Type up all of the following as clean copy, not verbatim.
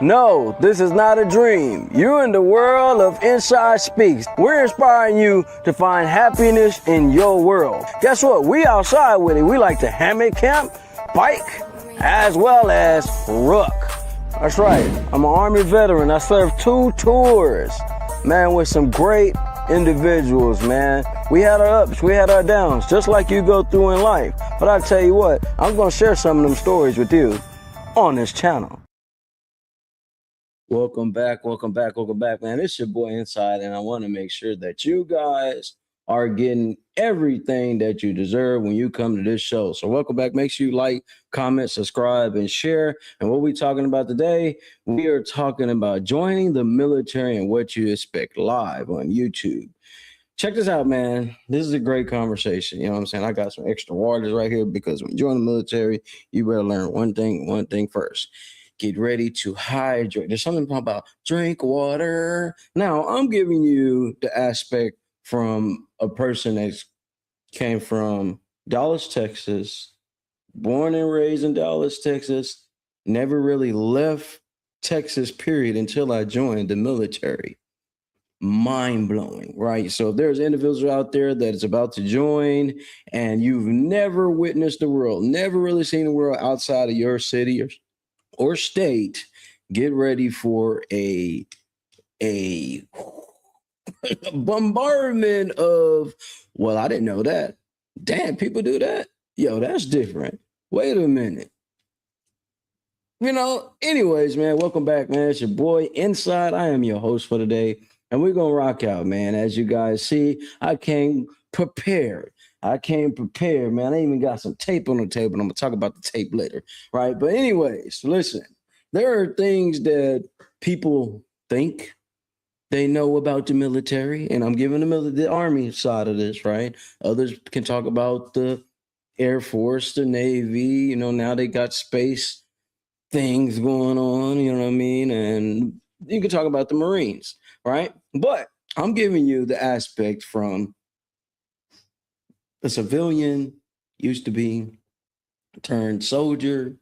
No, this is not a dream. You're in the world of Inside Speaks. We're inspiring you to find happiness in your world. Guess what? We outside with it. We like to hammock camp, bike, as well as ruck. That's right. I'm an Army veteran. I served 2 tours, man, with some great individuals, man. We had our ups, we had our downs, just like you go through in life. But I tell you what, I'm going to share some of them stories with you on this channel. Welcome back, man. It's your boy Inside, and I want to make sure that you guys are getting everything that you deserve when you come to this show. So welcome back. Make sure you like, comment, subscribe, and share. And what we talking about today, we are talking about joining the military and what you expect live on YouTube. Check this out, man. This is a great conversation. You know what I'm saying? I got some extra waters right here because when you join the military, you better learn one thing first. Get ready to hydrate. There's something about drink water. Now, I'm giving you the aspect from a person that came from Dallas, Texas, born and raised in Dallas, Texas, never really left Texas, period, until I joined the military. Mind-blowing, right? So if there's individuals out there that is about to join and you've never witnessed the world, never really seen the world outside of your city or state, get ready for a bombardment of, well, I didn't know that. Damn, people do that? Yo, that's different. Wait a minute. You know, anyways, man, welcome back, man. It's your boy Inside. I am your host for today, and we're going to rock out, man. As you guys see, I came prepared. Man. I even got some tape on the table, and I'm going to talk about the tape later, right? But anyways, listen, there are things that people think they know about the military, and I'm giving the Army side of this, right? Others can talk about the Air Force, the Navy, you know, now they got space things going on, you know what I mean? And you can talk about the Marines, right? But I'm giving you the aspect from a civilian, used to be, turned soldier,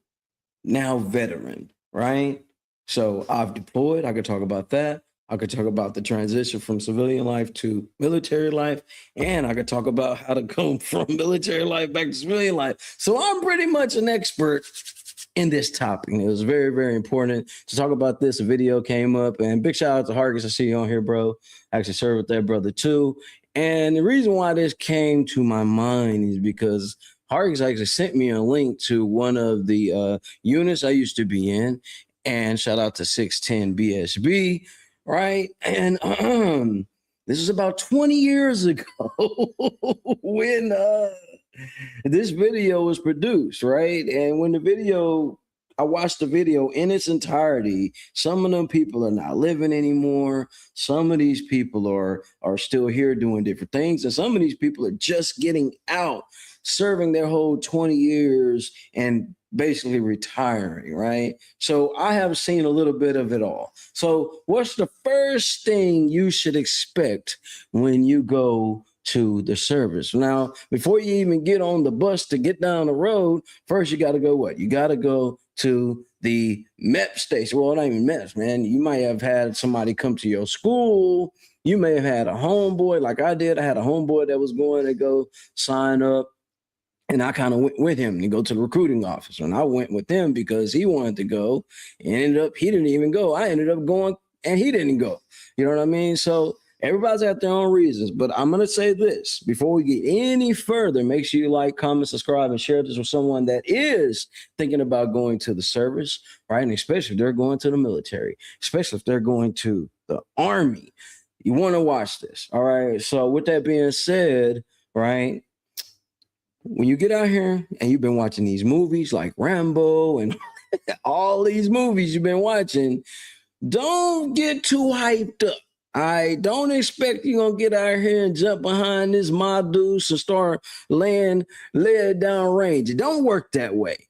now veteran, right? So I've deployed. I could talk about that. I could talk about the transition from civilian life to military life, and I could talk about how to go from military life back to civilian life. So I'm pretty much an expert in this topic. It was very, very important to talk about this. A video came up, and big shout out to Hargis. I see you on here, bro. I actually served with that brother too. And the reason why this came to my mind is because Hargis actually sent me a link to one of the units I used to be in, and shout out to 610 BSB, right? And this is about 20 years ago when this video was produced, right? And when I watched the video in its entirety, some of them people are not living anymore. Some of these people are still here doing different things. And some of these people are just getting out, serving their whole 20 years and basically retiring, right? So I have seen a little bit of it all. So what's the first thing you should expect when you go to the service? Now, before you even get on the bus to get down the road, first you got to go what? You got to go to the MEP station. Well, not even MEPS, man. You might have had somebody come to your school. You may have had a homeboy like I did. I had a homeboy that was going to go sign up, and I kind of went with him to go to the recruiting office. And I went with him because he wanted to go, and he didn't even go. I ended up going, and he didn't go. You know what I mean? So everybody's got their own reasons, but I'm going to say this before we get any further. Make sure you like, comment, subscribe, and share this with someone that is thinking about going to the service, right? And especially if they're going to the military, especially if they're going to the Army. You want to watch this, all right? So with that being said, right, when you get out here and you've been watching these movies like Rambo and all these movies you've been watching, don't get too hyped up. I don't expect you're going to get out here and jump behind this mob deuce and start laying it down range. It don't work that way.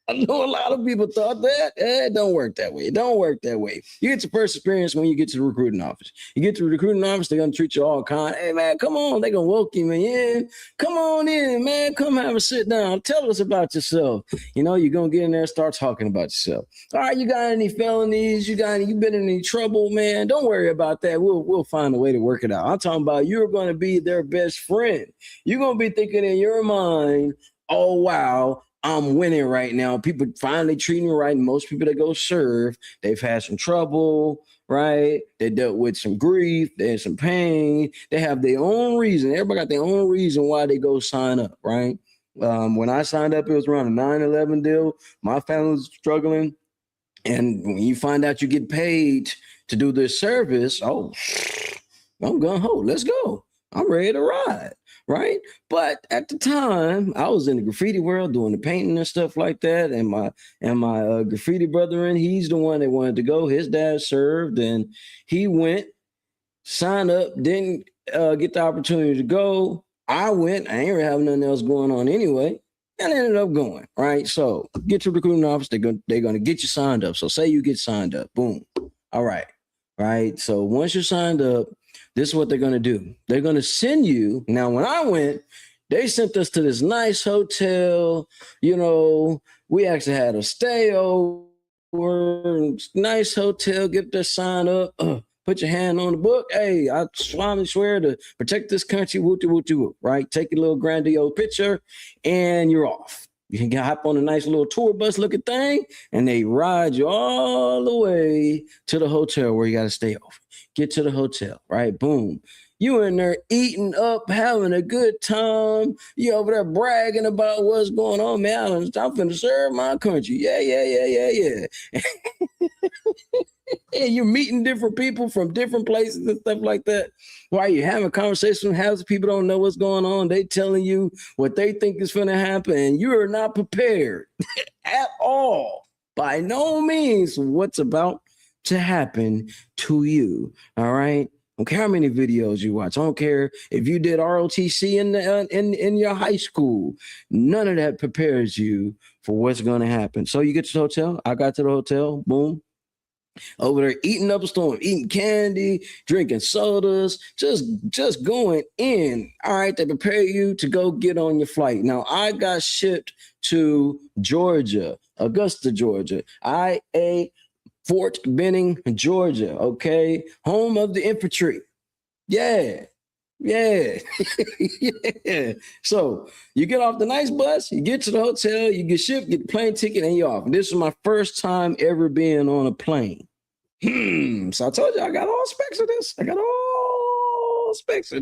I know a lot of people thought that. It don't work that way. It don't work that way. You get your first experience when you get to the recruiting office. You get to the recruiting office, they're gonna treat you all kind. Hey man, come on, they're gonna welcome you in. Come on in, man. Come have a sit down. Tell us about yourself. You know, you're gonna get in there and start talking about yourself. All right, you got any felonies? You been in any trouble, man? Don't worry about that. We'll find a way to work it out. I'm talking about you're gonna be their best friend. You're gonna be thinking in your mind, oh wow, I'm winning right now. People finally treating me right. Most people that go serve, they've had some trouble, right? They dealt with some grief, they had some pain. They have their own reason. Everybody got their own reason why they go sign up, right? When I signed up, it was around a 9/11 deal. My family was struggling. And when you find out you get paid to do this service, oh, I'm going ho. Let's go. I'm ready to ride. Right. But at the time, I was in the graffiti world doing the painting and stuff like that. And my graffiti brother, he's the one that wanted to go. His dad served and he went, signed up, didn't get the opportunity to go. I went. I ain't really having nothing else going on anyway. And I ended up going. Right. So get to the recruiting office. They're going to get you signed up. So say you get signed up. Boom. All right. Right. So once you're signed up, this is what they're going to do. They're going to send you. Now, when I went, they sent us to this nice hotel. You know, we actually had a stay over, nice hotel, get their sign up, put your hand on the book. Hey, I solemnly swear to protect this country, wooty wooty whoop, right? Take a little grandiose picture and you're off. You can hop on a nice little tour bus looking thing and they ride you all the way to the hotel where you got to stay over. Get to the hotel, right? Boom. You in there eating up, having a good time. You over there bragging about what's going on, man. I'm finna serve my country. Yeah. And you're meeting different people from different places and stuff like that. While you're having conversations, half the people don't know what's going on. They telling you what they think is finna happen, and you are not prepared at all. By no means what's about to happen to you. All right. I don't care how many videos you watch. I don't care if you did ROTC in your high school. None of that prepares you for what's going to happen. So you get to the hotel. I got to the hotel. Boom. Over there eating up a storm, eating candy, drinking sodas, just going in. All right, they prepare you to go get on your flight. Now, I got shipped to Georgia, Augusta, Georgia. Fort Benning, Georgia, okay? Home of the infantry. Yeah. Yeah. So you get off the nice bus, you get to the hotel, you get shipped, get the plane ticket, and you're off. This is my first time ever being on a plane. So I told you I got all specs of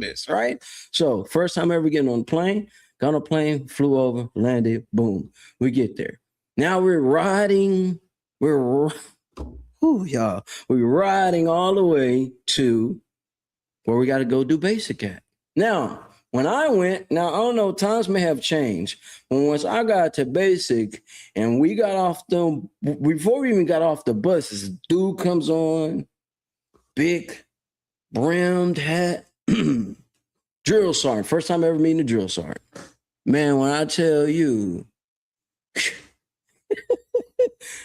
this. Right? So first time ever getting on a plane, got on a plane, flew over, landed, boom. We get there. Now we're riding all the way to where we got to go do basic at. Now, when I went, I don't know, times may have changed. But once I got to basic and we got off before we even got off the bus, this dude comes on, big brimmed hat, drill sergeant. First time ever meeting a drill sergeant. Man, when I tell you,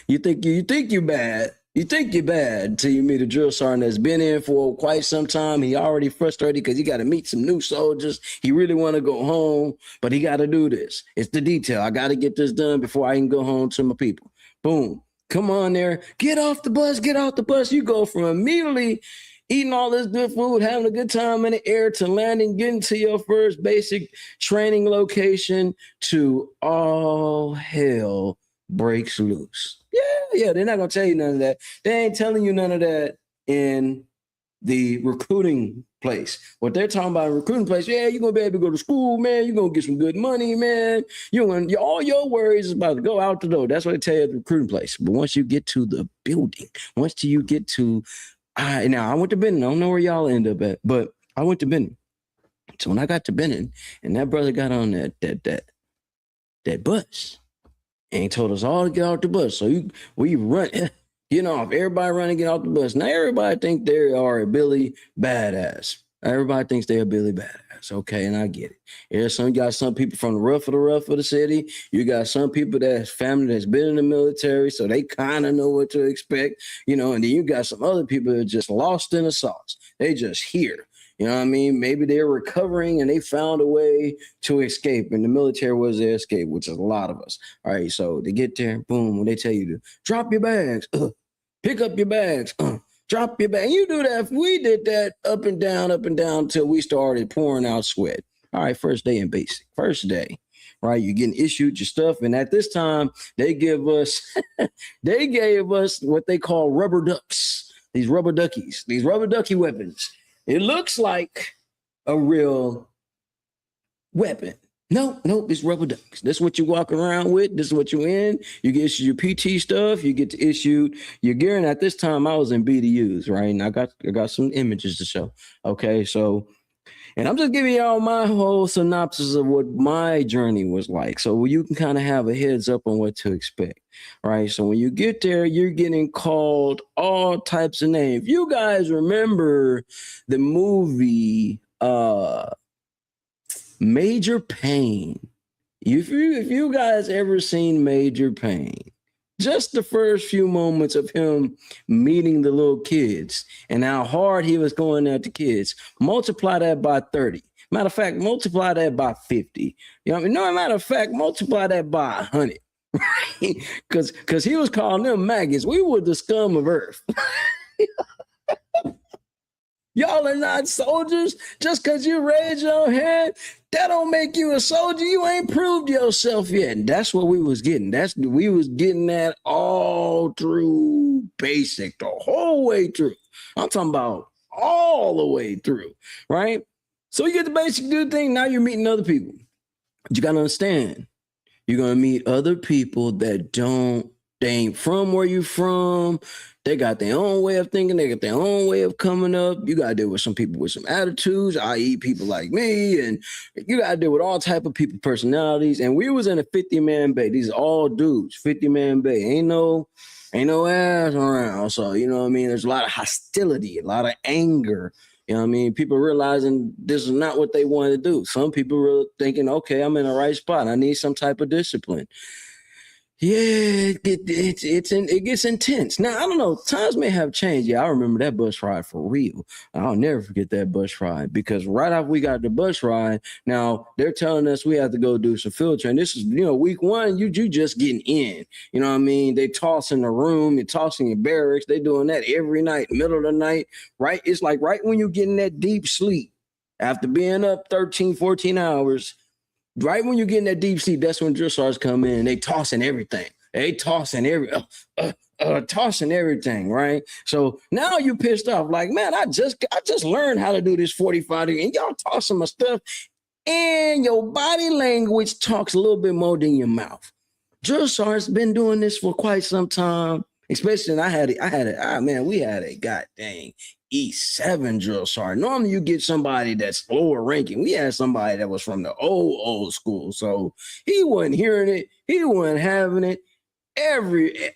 you think you're bad. You think you're bad until you meet a drill sergeant that's been in for quite some time. He already frustrated because he got to meet some new soldiers. He really want to go home, but he got to do this. It's the detail. I got to get this done before I can go home to my people. Boom. Come on there. Get off the bus. You go from immediately eating all this good food, having a good time in the air to landing, getting to your first basic training location to all hell breaks loose. Yeah, they're not gonna tell you none of that. They ain't telling you none of that in the recruiting place. What they're talking about in recruiting place, yeah, you're gonna be able to go to school, man. You're gonna get some good money, man. All your worries is about to go out the door. That's what they tell you at the recruiting place. But once you get to the building, once you get to, now I went to Benton. I don't know where y'all end up at, but I went to Benton. So when I got to Benton, and that brother got on that bus. And he told us all to get off the bus. So we run, off. Everybody run and get off the bus. Now everybody think they are a Billy badass. Everybody thinks they're a Billy badass. thugs. Okay, and I get it. There's some, you got some people from the rough of the city. You got some people that's family that's been in the military, so they kind of know what to expect, and then you got some other people that are just lost in the sauce. They just here. You know what I mean? Maybe they're recovering and they found a way to escape, and the military was their escape, which is a lot of us. All right, so they get there, boom, when they tell you to drop your bags, pick up your bags, drop your bag. You do that. We did that up and down until we started pouring out sweat. All right, first day in basic. First day, right? You're getting issued your stuff. And at this time, they gave us what they call rubber ducks, these rubber duckies, these rubber ducky weapons. It looks like a real weapon. No, it's rubber ducks. That's what you walk around with. This is what you're in. You get issued your PT stuff. You get to issue your gear. And at this time, I was in BDUs, right? And I got some images to show. Okay, so, and I'm just giving y'all my whole synopsis of what my journey was like, so you can kind of have a heads up on what to expect, right? So when you get there, you're getting called all types of names. You guys remember the movie Major Payne. If you guys ever seen Major Payne, just the first few moments of him meeting the little kids and how hard he was going at the kids, multiply that by 30. Matter of fact, multiply that by 50. You know what I mean? No, matter of fact, multiply that by 100. Right? Because he was calling them maggots. We were the scum of earth. Y'all are not soldiers. Just because you raise your hand, that don't make you a soldier. You ain't proved yourself yet. And that's what we was getting. We was getting that all through basic, the whole way through. I'm talking about all the way through, right? So you get the basic dude thing. Now you're meeting other people. But you got to understand, you're going to meet other people that they ain't from where you from. They got their own way of thinking. They got their own way of coming up. You got to deal with some people with some attitudes, i.e. people like me. And you got to deal with all type of people, personalities. And we was in a 50-man bay. These are all dudes, 50-man bay. Ain't no ass around. So, you know what I mean? There's a lot of hostility, a lot of anger. You know what I mean? People realizing this is not what they want to do. Some people were thinking, okay, I'm in the right spot. I need some type of discipline. Yeah, it gets intense. Now, I don't know. Times may have changed. Yeah, I remember that bus ride for real. I'll never forget that bus ride, because right after we got the bus ride, now they're telling us we have to go do some field training. This is, week one, you just getting in. You know what I mean? They tossing the room, they tossing your barracks. They doing that every night, middle of the night, right? It's like right when you're getting that deep sleep after being up 13, 14 hours. Right when you're getting that deep sleep, that's when drill sergeants come in and they tossing everything. They tossing tossing everything, right? So now you pissed off, like, man, I just learned how to do this 45 and y'all tossing my stuff, and your body language talks a little bit more than your mouth. Drill sergeants been doing this for quite some time, especially. And we had a goddamn E7 drill sergeant. Normally you get somebody that's lower ranking. We had somebody that was from the old school. So he wasn't hearing it. He wasn't having it. I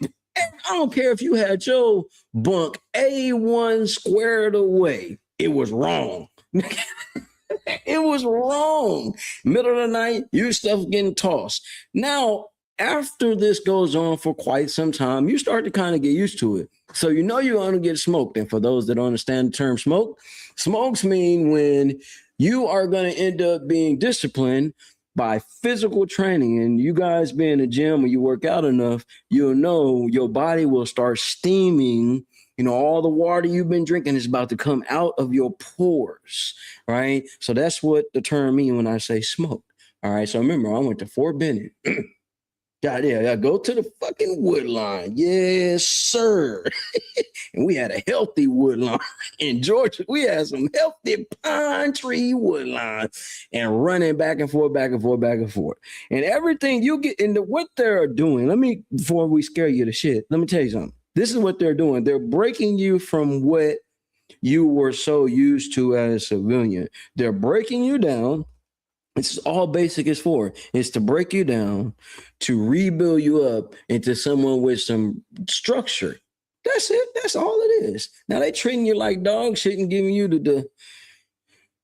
don't care if you had your bunk A1 squared away. It was wrong. It was wrong. Middle of the night, your stuff getting tossed. Now, after this goes on for quite some time, you start to kind of get used to it. So you're going to get smoked. And for those that don't understand the term smokes mean when you are going to end up being disciplined by physical training. And you guys be in the gym or you work out enough, you'll know your body will start steaming. All the water you've been drinking is about to come out of your pores, right? So that's what the term means when I say smoke. All right. So remember, I went to Fort Benning. Yeah, go to the fucking wood line. Yes, sir. And we had a healthy wood line in Georgia. We had some healthy pine tree wood line and running back and forth. And everything you get into what they're doing. Before we scare you to shit, let me tell you something. This is what they're doing. They're breaking you from what you were so used to as a civilian. They're breaking you down. It's all basic is for. It's to break you down, to rebuild you up into someone with some structure. That's it. That's all it is. Now they treating you like dog shit and giving you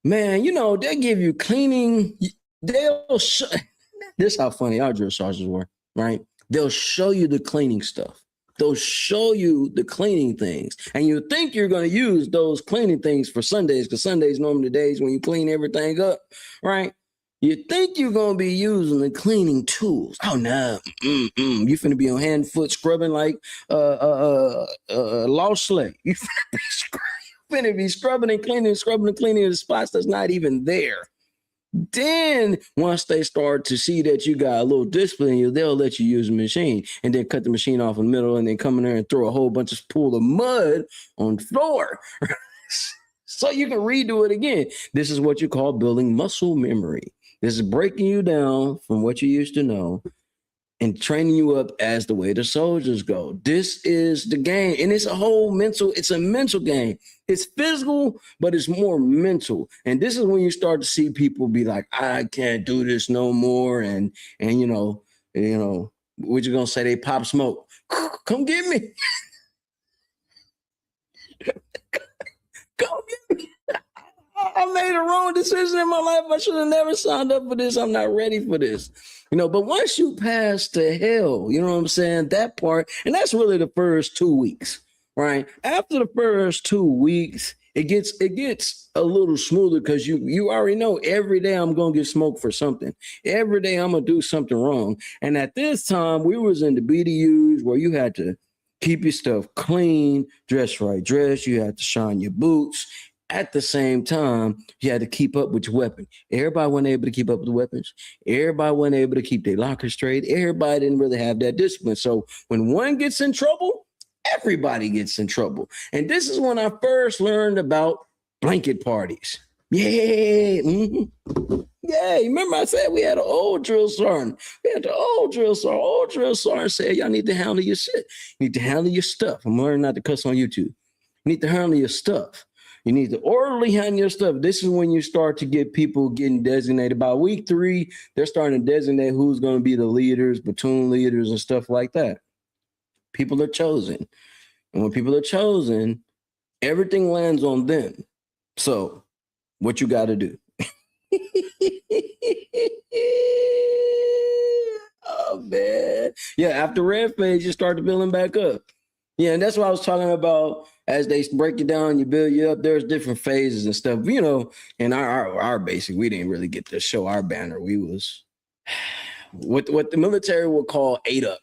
Man, you know, they give you cleaning. They'll show, this is how funny our drill sergeants were, right? They'll show you the cleaning stuff. They'll show you the cleaning things. And you think you're going to use those cleaning things for Sundays, because Sundays normally the days when you clean everything up, right? You think you're going to be using the cleaning tools. Oh, no. You finna be on hand, foot scrubbing like lost slave. You finna be scrubbing and cleaning the spots that's not even there. Then once they start to see that you got a little discipline in you, they'll let you use the machine and then cut the machine off in the middle and then come in there and throw a whole bunch of pool of mud on the floor. So you can redo it again. This is what you call building muscle memory. This is breaking you down from what you used to know and training you up as the way the soldiers go. This is the game. And it's a mental game. It's physical, but it's more mental. And this is when you start to see people be like, I can't do this no more. And you know, what you gonna say? They pop smoke. Come get me. Come get me. I made a wrong decision in my life. I should have never signed up for this. I'm not ready for this. But once you pass to hell, you know what I'm saying? That part, and that's really the first 2 weeks, right? After the first 2 weeks, it gets a little smoother because you already know every day I'm gonna get smoked for something. Every day I'm gonna do something wrong. And at this time, we was in the BDUs where you had to keep your stuff clean, dress right, you had to shine your boots. At the same time, you had to keep up with your weapon. Everybody wasn't able to keep up with the weapons. Everybody wasn't able to keep their lockers straight. Everybody didn't really have that discipline. So when one gets in trouble, everybody gets in trouble. And this is when I first learned about blanket parties. Yeah. Mm-hmm. Yeah, remember I said we had an old drill sergeant. We had the old drill sergeant. Old drill sergeant said, y'all need to handle your shit. You need to handle your stuff. I'm learning not to cuss on YouTube. You need to handle your stuff. You need to orderly handle your stuff. This is when you start to get people getting designated. By week 3, they're starting to designate who's going to be the leaders, platoon leaders, and stuff like that. People are chosen. And when people are chosen, everything lands on them. So what you got to do? Oh, man. Yeah, after red phase, you start to building back up. Yeah, and that's what I was talking about. As they break you down, you build you up. There's different phases and stuff. In our basic, we didn't really get to show our banner. We was what the military would call 8 up.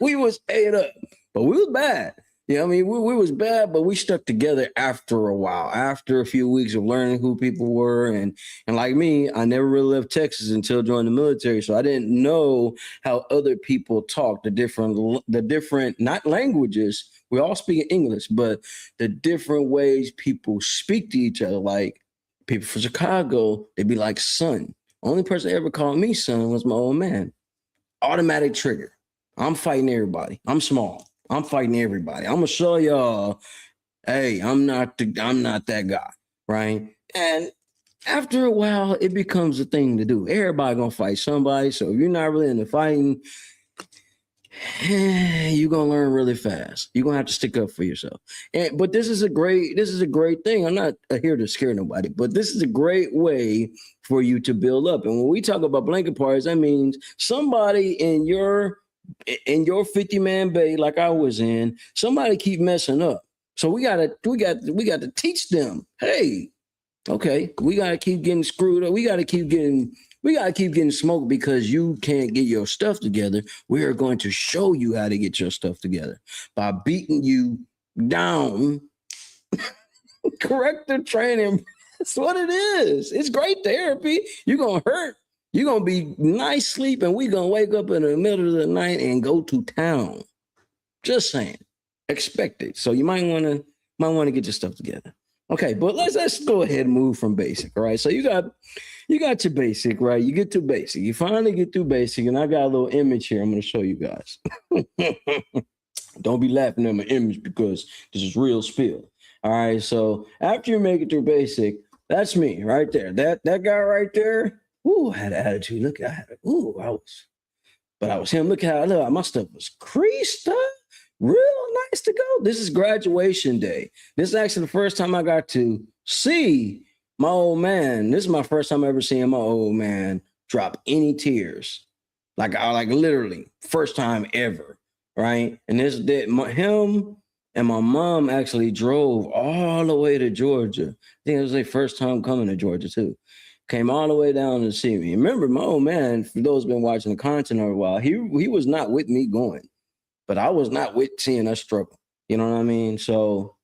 We was 8 up, but we was bad. We was bad, but we stuck together after a while. After a few weeks of learning who people were, and like me, I never really left Texas until joining the military, so I didn't know how other people talk. The different not languages. We all speak English, but the different ways people speak to each other. Like people from Chicago, they'd be like son. Only person that ever called me son was my old man. Automatic trigger. I'm fighting everybody. I'm small. I'm fighting everybody. I'm gonna show y'all, hey, I'm not that guy, right? And after a while, it becomes a thing to do. Everybody gonna fight somebody. So if you're not really into fighting, you're gonna learn really fast. You're gonna have to stick up for yourself. But this is a great thing. I'm not here to scare nobody, but this is a great way for you to build up. And when we talk about blanket parties, that means somebody in your 50-man bay, like I was in, somebody keep messing up. So we got to teach them, hey, okay, we got to keep getting screwed up. We got to keep getting smoked because you can't get your stuff together. We are going to show you how to get your stuff together by beating you down. Corrective training. That's what it is. It's great therapy. You're going to hurt. You're going to be nice sleep, and we're going to wake up in the middle of the night and go to town. Just saying. Expect it. So you might want to get your stuff together. Okay, but let's go ahead and move from basic. All right. So you got your basic, right? You get to basic. You finally get through basic, and I got a little image here I'm going to show you guys. Don't be laughing at my image because this is real spill. All right. So after you make it through basic, that's me right there. That guy right there. Ooh, I had an attitude. Look, I was him. Look how my stuff was creased up, real nice to go. This is graduation day. This is actually the first time I got to see My old man, this is my first time ever seeing my old man drop any tears. Like I like literally first time ever, right? And this did him and my mom actually drove all the way to Georgia. I think it was their first time coming to Georgia too. Came all the way down to see me. Remember, my old man, for those who've been watching the content for a while, he was not with me going, but I was not with seeing us struggle. You know what I mean? So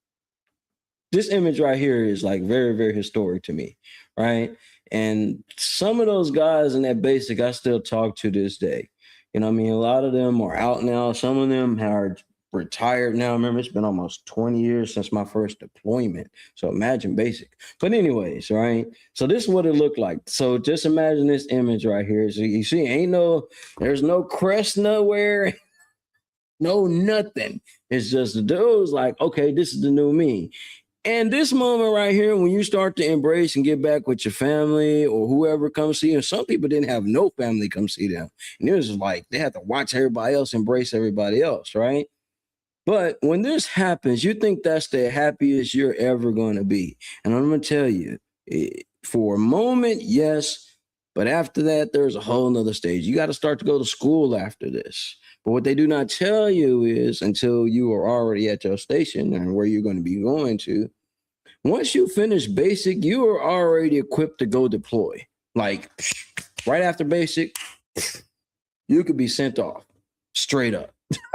this image right here is like very, very historic to me, right? And some of those guys in that basic, I still talk to this day. You know what I mean? A lot of them are out now. Some of them are retired now. Remember, it's been almost 20 years since my first deployment. So imagine basic. But anyways, right? So this is what it looked like. So just imagine this image right here. So you see, there's no crest nowhere, no nothing. It's just the dude's like, okay, this is the new me. And this moment right here, when you start to embrace and get back with your family or whoever comes see you, and some people didn't have no family come see them. And it was like they had to watch everybody else embrace everybody else, right? But when this happens, you think that's the happiest you're ever going to be. And I'm going to tell you, for a moment, yes. But after that, there's a whole nother stage. You got to start to go to school after this. But what they do not tell you is until you are already at your station and where you're going to be going to, once you finish basic, you are already equipped to go deploy. Like right after basic, you could be sent off straight up.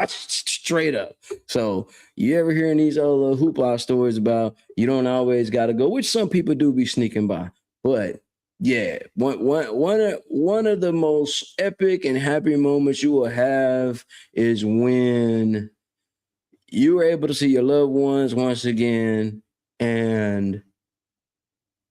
Straight up. So you ever hearing these other hoopla stories about you don't always got to go, which some people do be sneaking by. But yeah, one of the most epic and happy moments you will have is when you are able to see your loved ones once again, and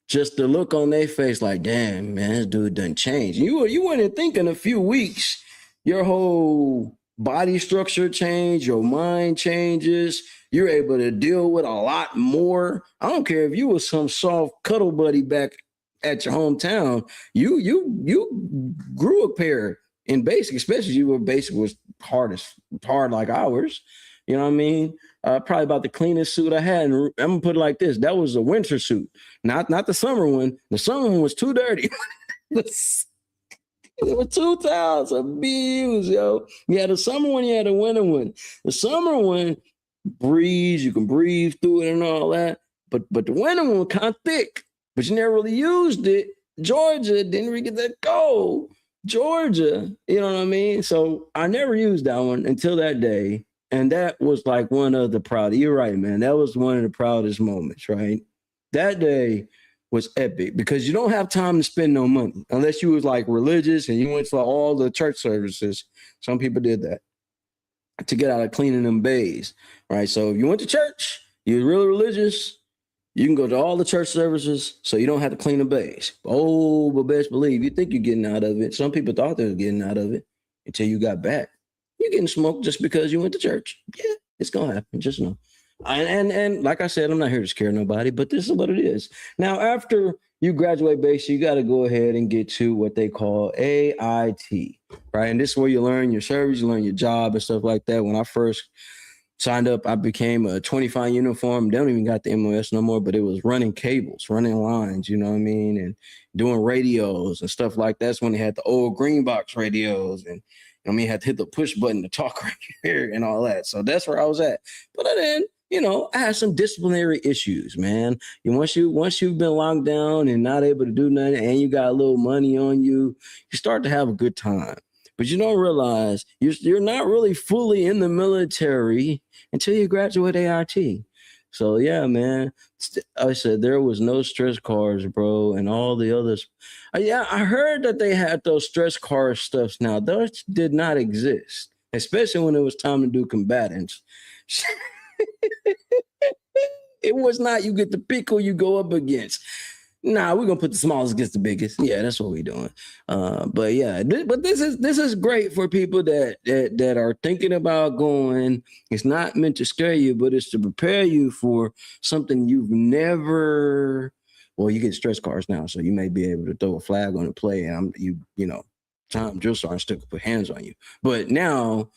just the look on their face, like, damn, man, this dude done changed. You wouldn't think in a few weeks your whole body structure change, your mind changes. You're able to deal with a lot more. I don't care if you was some soft cuddle buddy back at your hometown. You grew a pair in basic, especially you were basic was hard like ours. You know what I mean? Probably about the cleanest suit I had. And I'm gonna put it like this: that was a winter suit, not the summer one. The summer one was too dirty. There were two towels abused, yo. You had a summer one, you had a winter one. The summer one, breeze, you can breathe through it and all that. But the winter one was kind of thick, but you never really used it. Georgia didn't really get that cold. Georgia, you know what I mean? So I never used that one until that day. And that was like one of the proudest. You're right, man. That was one of the proudest moments, right? That day was epic because you don't have time to spend no money unless you was like religious and you went to all the church services. Some people did that to get out of cleaning them bays, right? So if you went to church, you're really religious, you can go to all the church services so you don't have to clean the bays. Oh, but best believe you think you're getting out of it. Some people thought they were getting out of it until you got back. You're getting smoked just because you went to church. Yeah, it's gonna happen. Just know. And like I said, I'm not here to scare nobody, but this is what it is. Now, after you graduate basic, you got to go ahead and get to what they call AIT, right? And this is where you learn your service, you learn your job and stuff like that. When I first signed up, I became a 25 uniform. They don't even got the MOS no more, but it was running cables, running lines, you know what I mean? And doing radios and stuff like that. That's when they had the old green box radios and I mean, had to hit the push button to talk right here and all that. So that's where I was at. But then, you know, I had some disciplinary issues, man. And once you've been locked down and not able to do nothing and you got a little money on you, you start to have a good time. But you don't realize you're not really fully in the military until you graduate AIT. So yeah, man. I said there was no stress cars, bro, and all the others. Yeah, I heard that they had those stress car stuffs now. Those did not exist, especially when it was time to do combatants. It was not you get the pick who you go up against. Nah, we're gonna put the smallest against the biggest. Yeah, that's what we're doing. But yeah, but this is great for people that are thinking about going. It's not meant to scare you, but it's to prepare you for something you've never. Well, you get stress cars now, so you may be able to throw a flag on the play, and you know, Tom drill sergeant still could put hands on you. But now,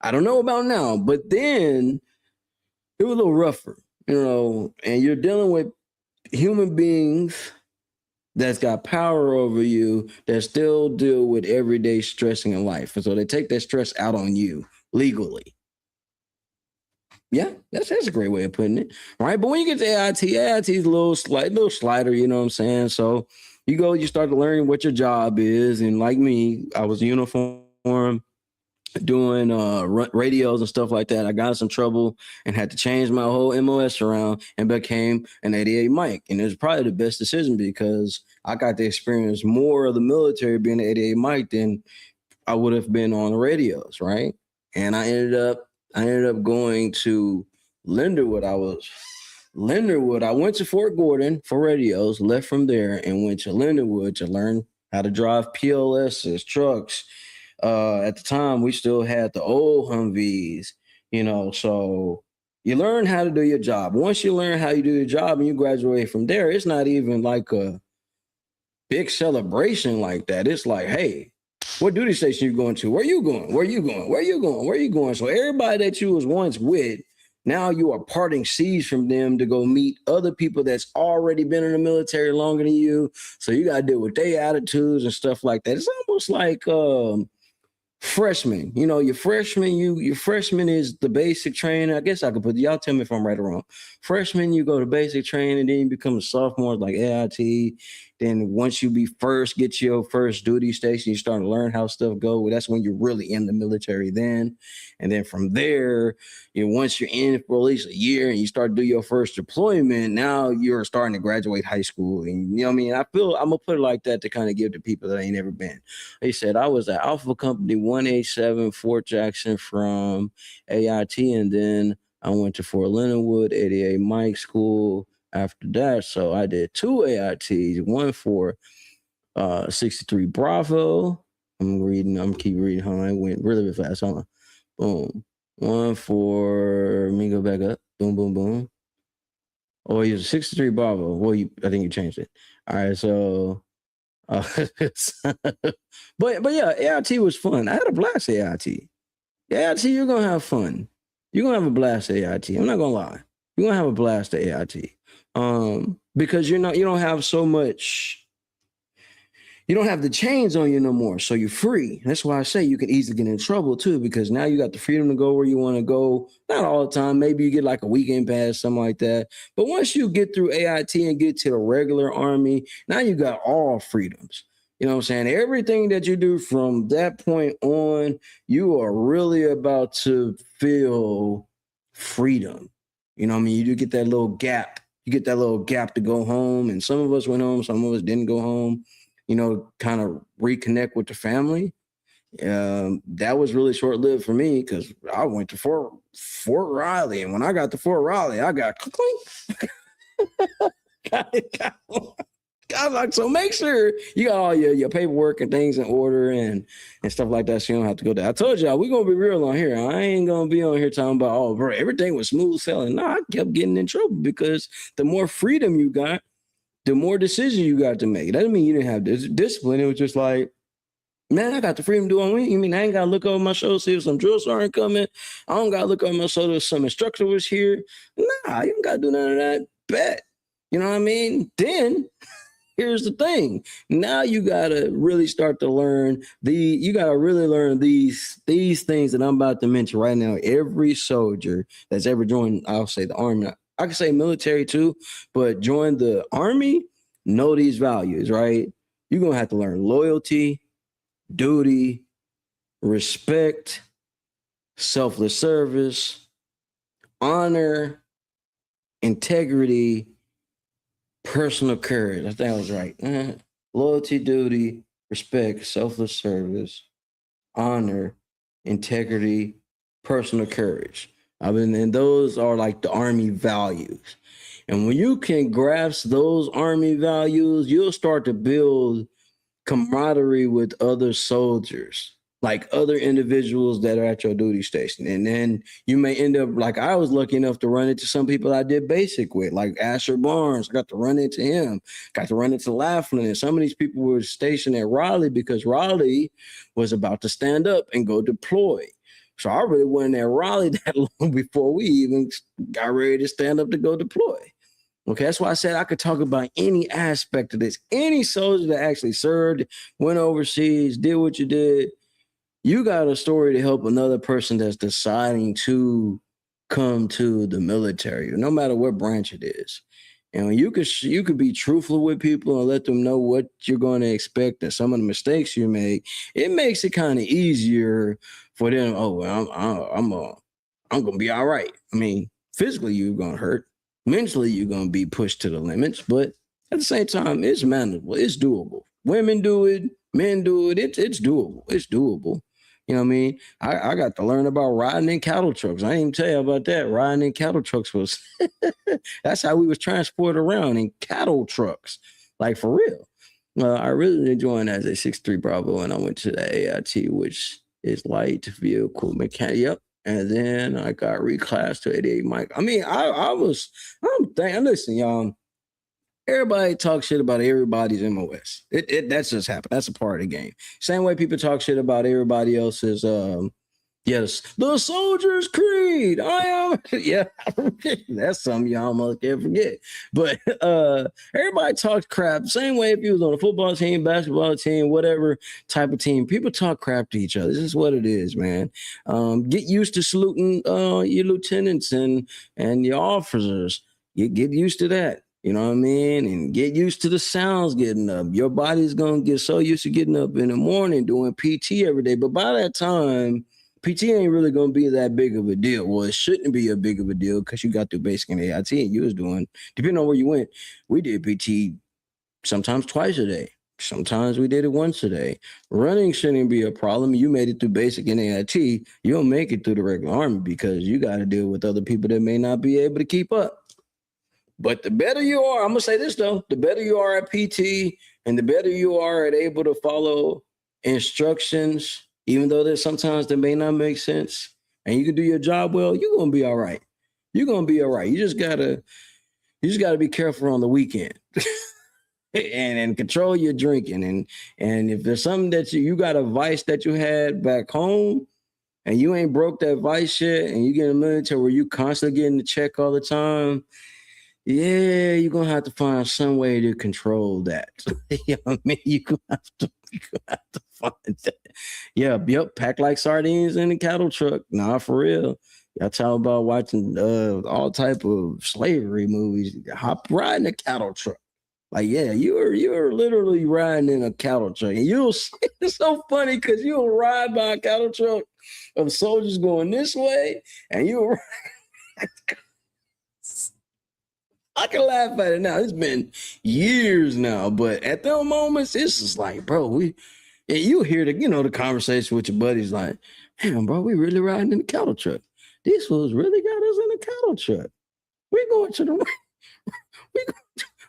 I don't know about now, but then it was a little rougher, you know, and you're dealing with human beings that's got power over you that still deal with everyday stressing in life. And so they take that stress out on you legally. Yeah, that's a great way of putting it. Right. But when you get to AIT is a little slider, you know what I'm saying? So you go, you start to learn what your job is. And like me, I was uniform doing radios and stuff like that. I got in some trouble and had to change my whole MOS around and became an 88 mic. And it was probably the best decision because I got to experience more of the military being an 88 mic than I would have been on the radios, right? And I ended up going to Linderwood. I went to Fort Gordon for radios, left from there, and went to Linderwood to learn how to drive PLSs, trucks. At the time, we still had the old Humvees, so you learn how to do your job. Once you learn how you do your job and you graduate from there, it's not even like a big celebration like that. It's like, hey, what duty station you going to? Where you going? Where you going? Where you going? Where you going? So everybody that you was once with, now you are parting seas from them to go meet other people that's already been in the military longer than you. So you got to deal with their attitudes and stuff like that. It's almost like freshman. Your freshman is the basic training. I guess I could put, y'all tell me if I'm right or wrong. Freshman, you go to basic training, then you become a sophomore like AIT. Then once you get your first duty station, you start to learn how stuff go. Well, that's when you're really in the military then. And then from there, once you're in for at least a year and you start to do your first deployment, now you're starting to graduate high school. And you know what I mean? I'm gonna put it like that to kind of give to people that ain't never been. They said I was at Alpha Company 187 Fort Jackson from AIT, and then I went to Fort Leonard Wood 88 Mike School after that. So I did 2 AITs, one for 63 Bravo. Keep reading. I went really fast. Hold on. Boom. One for, let me go back up. Boom, boom, boom. Oh, you was 63 Bravo. Well, I think you changed it. All right, so but yeah, AIT was fun. I had a blast at AIT. AIT, you're gonna have fun. You're gonna have a blast at AIT. I'm not gonna lie. You're gonna have a blast at AIT. Because you don't have so much, you don't have the chains on you no more. So you're free. That's why I say you can easily get in trouble too, because now you got the freedom to go where you want to go. Not all the time. Maybe you get like a weekend pass, something like that. But once you get through AIT and get to the regular Army, now you got all freedoms. You know what I'm saying? Everything that you do from that point on, you are really about to feel freedom. You know what I mean? You do get that little gap. You get that little gap to go home. And some of us went home, some of us didn't go home, kind of reconnect with the family. That was really short-lived for me because I went to Fort Riley. And when I got to Fort Riley, I got so make sure you got all your paperwork and things in order and stuff like that, so you don't have to go there. I told y'all, we're going to be real on here. I ain't going to be on here talking about, oh, bro, everything was smooth sailing. No, I kept getting in trouble because the more freedom you got, the more decisions you got to make. That doesn't mean you didn't have discipline. It was just like, man, I got the freedom to do on me. You mean I ain't got to look over my shoulder, see if some drill sergeant coming? I don't got to look over my shoulder if some instructor was here. Nah, you don't got to do none of that. Bet. You know what I mean? Then here's the thing. Now you gotta really start to learn these things that I'm about to mention right now. Every soldier that's ever joined, I'll say the Army. I can say military too, but join the Army, know these values, right? You're gonna have to learn loyalty, duty, respect, selfless service, honor, integrity, personal courage. I think I was right. Loyalty, duty, respect, selfless service, honor, integrity, personal courage. And those are like the Army values. And when you can grasp those Army values, you'll start to build camaraderie with other soldiers, like other individuals that are at your duty station. And then you may end up, like I was lucky enough to run into some people I did basic with, like Asher Barnes. I got to run into him, got to run into Laughlin. And some of these people were stationed at Raleigh because Raleigh was about to stand up and go deploy. So I really wasn't at Raleigh that long before we even got ready to stand up to go deploy. Okay, that's why I said I could talk about any aspect of this. Any soldier that actually served, went overseas, did what you did, you got a story to help another person that's deciding to come to the military, no matter what branch it is. And when you could be truthful with people and let them know what you're going to expect and some of the mistakes you make, it makes it kind of easier for them. Oh, well, I'm gonna be all right. I mean, physically you're gonna hurt, mentally you're gonna be pushed to the limits, but at the same time, it's manageable. It's doable. Women do it, men do it. It's doable. It's doable. You know what I mean? I got to learn about riding in cattle trucks. I didn't even tell you about that. Riding in cattle trucks was that's how we was transported around in cattle trucks, like for real. I really enjoyed that as a 6'3" Bravo, and I went to the AIT, which is light vehicle mechanic. Yep. And then I got reclassed to 88 Mike. I mean, I'm thinking, listen, y'all, everybody talks shit about everybody's MOS. That's just happened. That's a part of the game. Same way people talk shit about everybody else's yes, the Soldier's Creed. I am yeah, that's something y'all almost can't forget. But everybody talks crap. Same way if you was on a football team, basketball team, whatever type of team, people talk crap to each other. This is what it is, man. Get used to saluting your lieutenants and your officers. You get used to that. You know what I mean? And get used to the sounds getting up. Your body's gonna get so used to getting up in the morning doing PT every day. But by that time, PT ain't really gonna be that big of a deal. Well, it shouldn't be a big of a deal because you got through basic and AIT and you was doing, depending on where you went, we did PT sometimes twice a day. Sometimes we did it once a day. Running shouldn't be a problem. You made it through basic and AIT. You don't make it through the regular army because you got to deal with other people that may not be able to keep up. But the better you are, I'm gonna say this though, the better you are at PT and the better you are at able to follow instructions, even though there's sometimes that may not make sense, and you can do your job well, you're gonna be all right. You're gonna be all right. You just gotta be careful on the weekend. and control your drinking. And if there's something that you got a vice that you had back home and you ain't broke that vice yet, and you get in the military where you constantly getting the check all the time, yeah, you're gonna have to find some way to control that. You know what I mean? You're gonna have to find that. Yeah, yep, pack like sardines in a cattle truck. Nah, for real. Y'all talk about watching all type of slavery movies. Hop riding a cattle truck. Like, yeah, you're literally riding in a cattle truck. And it's so funny because you'll ride by a cattle truck of soldiers going this way, and you'll I can laugh at it now. It's been years now, but at those moments, it's just like, bro, you hear the conversation with your buddies like, damn, bro, we really riding in the cattle truck. These fools really got us in the cattle truck. We going to the we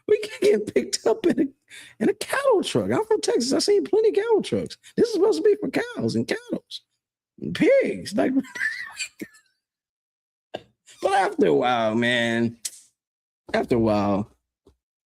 we get picked up in a cattle truck. I'm from Texas. I seen plenty of cattle trucks. This is supposed to be for cows and cattle and pigs. Like, but after a while, man. After a while,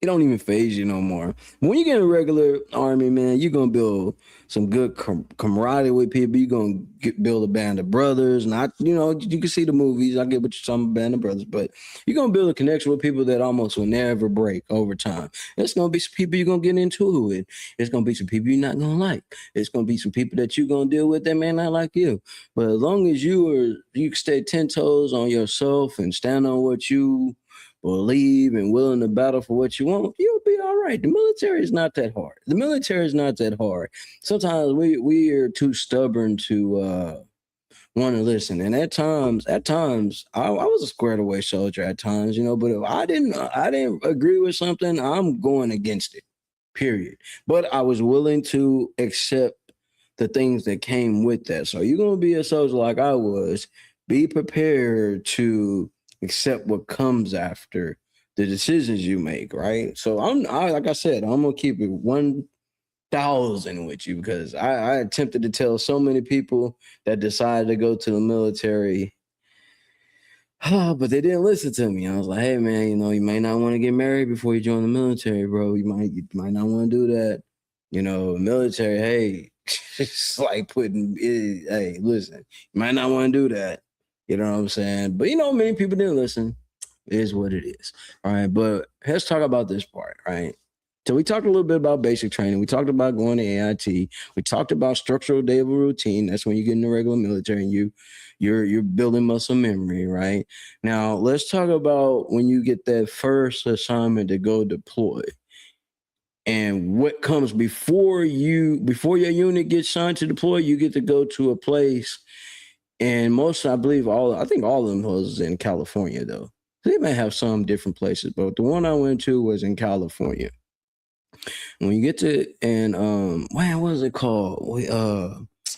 it don't even phase you no more. When you get in a regular army, man, you're gonna build some good camaraderie with people. You're gonna build a band of brothers. Not, you can see the movies. I get what you're talking about, band of brothers, but you're gonna build a connection with people that almost will never break over time. It's gonna be some people you're gonna get into it with. It's gonna be some people you're not gonna like. It's gonna be some people that you're gonna deal with that may not like you. But as long as you stay 10 toes on yourself and stand on what you believe and willing to battle for what you want, you'll be all right. The military is not that hard. The military is not that hard. Sometimes we are too stubborn to want to listen. And at times, I was a squared away soldier at times, but if I didn't agree with something, I'm going against it. Period. But I was willing to accept the things that came with that. So you're gonna be a soldier like I was. Be prepared to accept what comes after the decisions you make, right? So like I said, I'm gonna keep it 1,000 with you because I attempted to tell so many people that decided to go to the military, but they didn't listen to me. I was like, hey man, you may not want to get married before you join the military, bro. You might not want to do that. Military, hey, it's like hey, listen, you might not want to do that. You know what I'm saying? But many people didn't listen. It is what it is. All right. But let's talk about this part. All right. So we talked a little bit about basic training. We talked about going to AIT. We talked about structural daily routine. That's when you get in the regular military and you're building muscle memory, right? Now let's talk about when you get that first assignment to go deploy. And what comes before your unit gets signed to deploy, you get to go to a place. And most, I think all of them was in California though. They may have some different places, but the one I went to was in California. When you get to, and man, what is it called?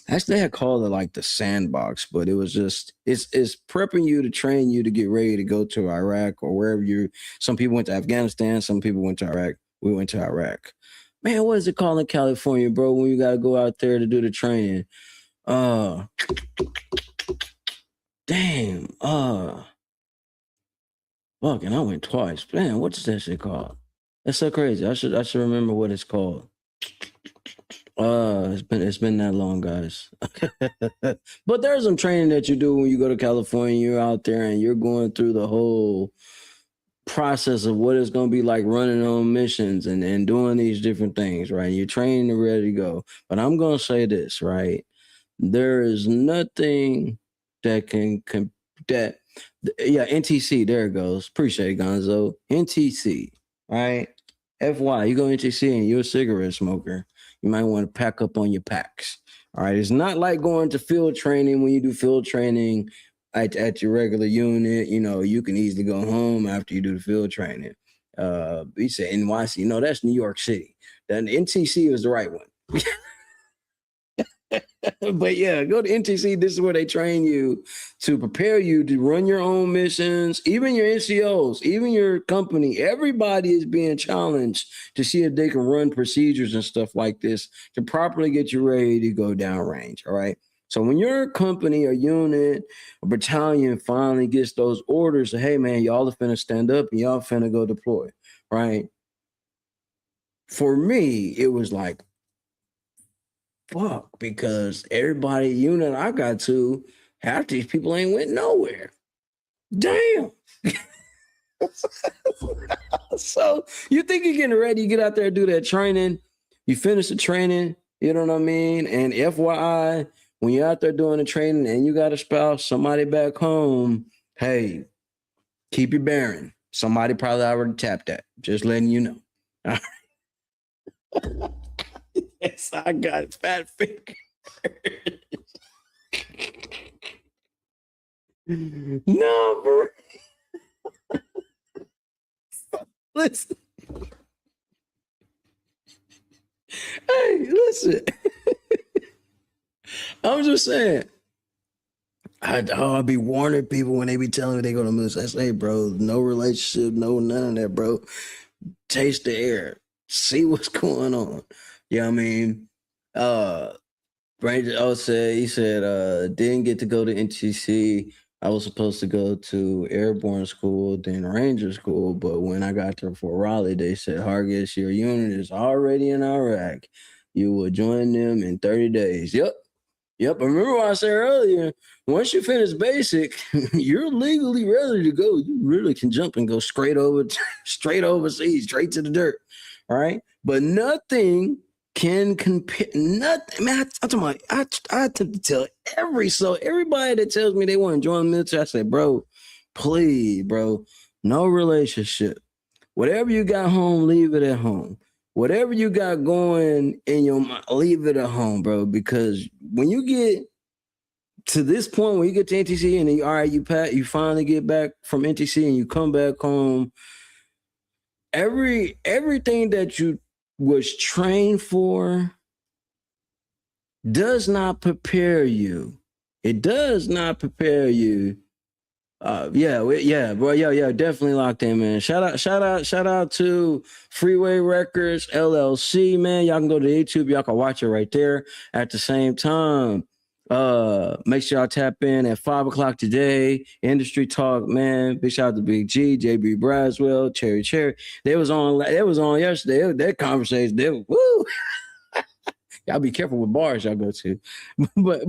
Actually they had called it like the sandbox, but it was just it's prepping you to train you to get ready to go to Iraq or wherever you. Some people went to Afghanistan, some people went to Iraq. We went to Iraq. Man, what is it called in California, bro? When you got to go out there to do the training? Damn. Fuck, and I went twice. Man, what's that shit called? That's so crazy. I should remember what it's called. It's been that long, guys. But there's some training that you do when you go to California. You're out there and you're going through the whole process of what it's going to be like running on missions and doing these different things, right? You're trained and ready to go. But I'm going to say this, right? There is nothing that NTC, there it goes. Appreciate it, Gonzo. NTC, right? FY, you go NTC and you're a cigarette smoker. You might want to pack up on your packs. All right. It's not like going to field training. When you do field training at your regular unit, you know, you can easily go home after you do the field training. You say NYC. No, that's New York City. Then NTC is the right one. But yeah, go to NTC. This is where they train you to prepare you to run your own missions, even your NCOs, even your company. Everybody is being challenged to see if they can run procedures and stuff like this to properly get you ready to go downrange. All right. So when your company or unit or battalion finally gets those orders, hey man, y'all are finna stand up and y'all finna go deploy. Right. For me, it was like, fuck, because everybody unit I got to, half these people ain't went nowhere. Damn. So you think you're getting ready, you get out there and do that training, you finish the training, you know what I mean? And FYI, when you're out there doing the training and you got a spouse, somebody back home, hey, keep your bearing. Somebody probably already tapped that. Just letting you know. All right. Yes, I got fat fingers. No, bro. Listen. Hey, listen. I'm just saying. I'll be warning people when they be telling me they go to Moose. I say, hey, bro, no relationship, no none of that, bro. Taste the air. See what's going on. You know what I mean? Ranger he said, didn't get to go to NTC. I was supposed to go to airborne school, then Ranger school. But when I got to Fort Raleigh, they said, Hargis, your unit is already in Iraq. You will join them in 30 days. Yep. I remember what I said earlier. Once you finish basic, you're legally ready to go. You really can jump and go straight overseas, straight to the dirt. All right. But nothing can compare. Nothing, man. I tend to tell everybody that tells me they want to join the military, I say, bro, please, bro, no relationship. Whatever you got home, leave it at home. Whatever you got going in your mind, leave it at home, bro. Because when you get to this point, when you get to NTC and all right, you finally get back from NTC and you come back home, everything that you was trained for does not prepare you. It does not prepare you. Bro, definitely locked in, man. Shout out to Freeway Records LLC, man. Y'all can go to YouTube, y'all can watch it right there. At the same time, make sure y'all tap in at 5:00 today. Industry talk, man. Big shout out to Big G, JB Braswell, Cherry. They was on yesterday. That conversation, woo. Y'all be careful with bars y'all go to. But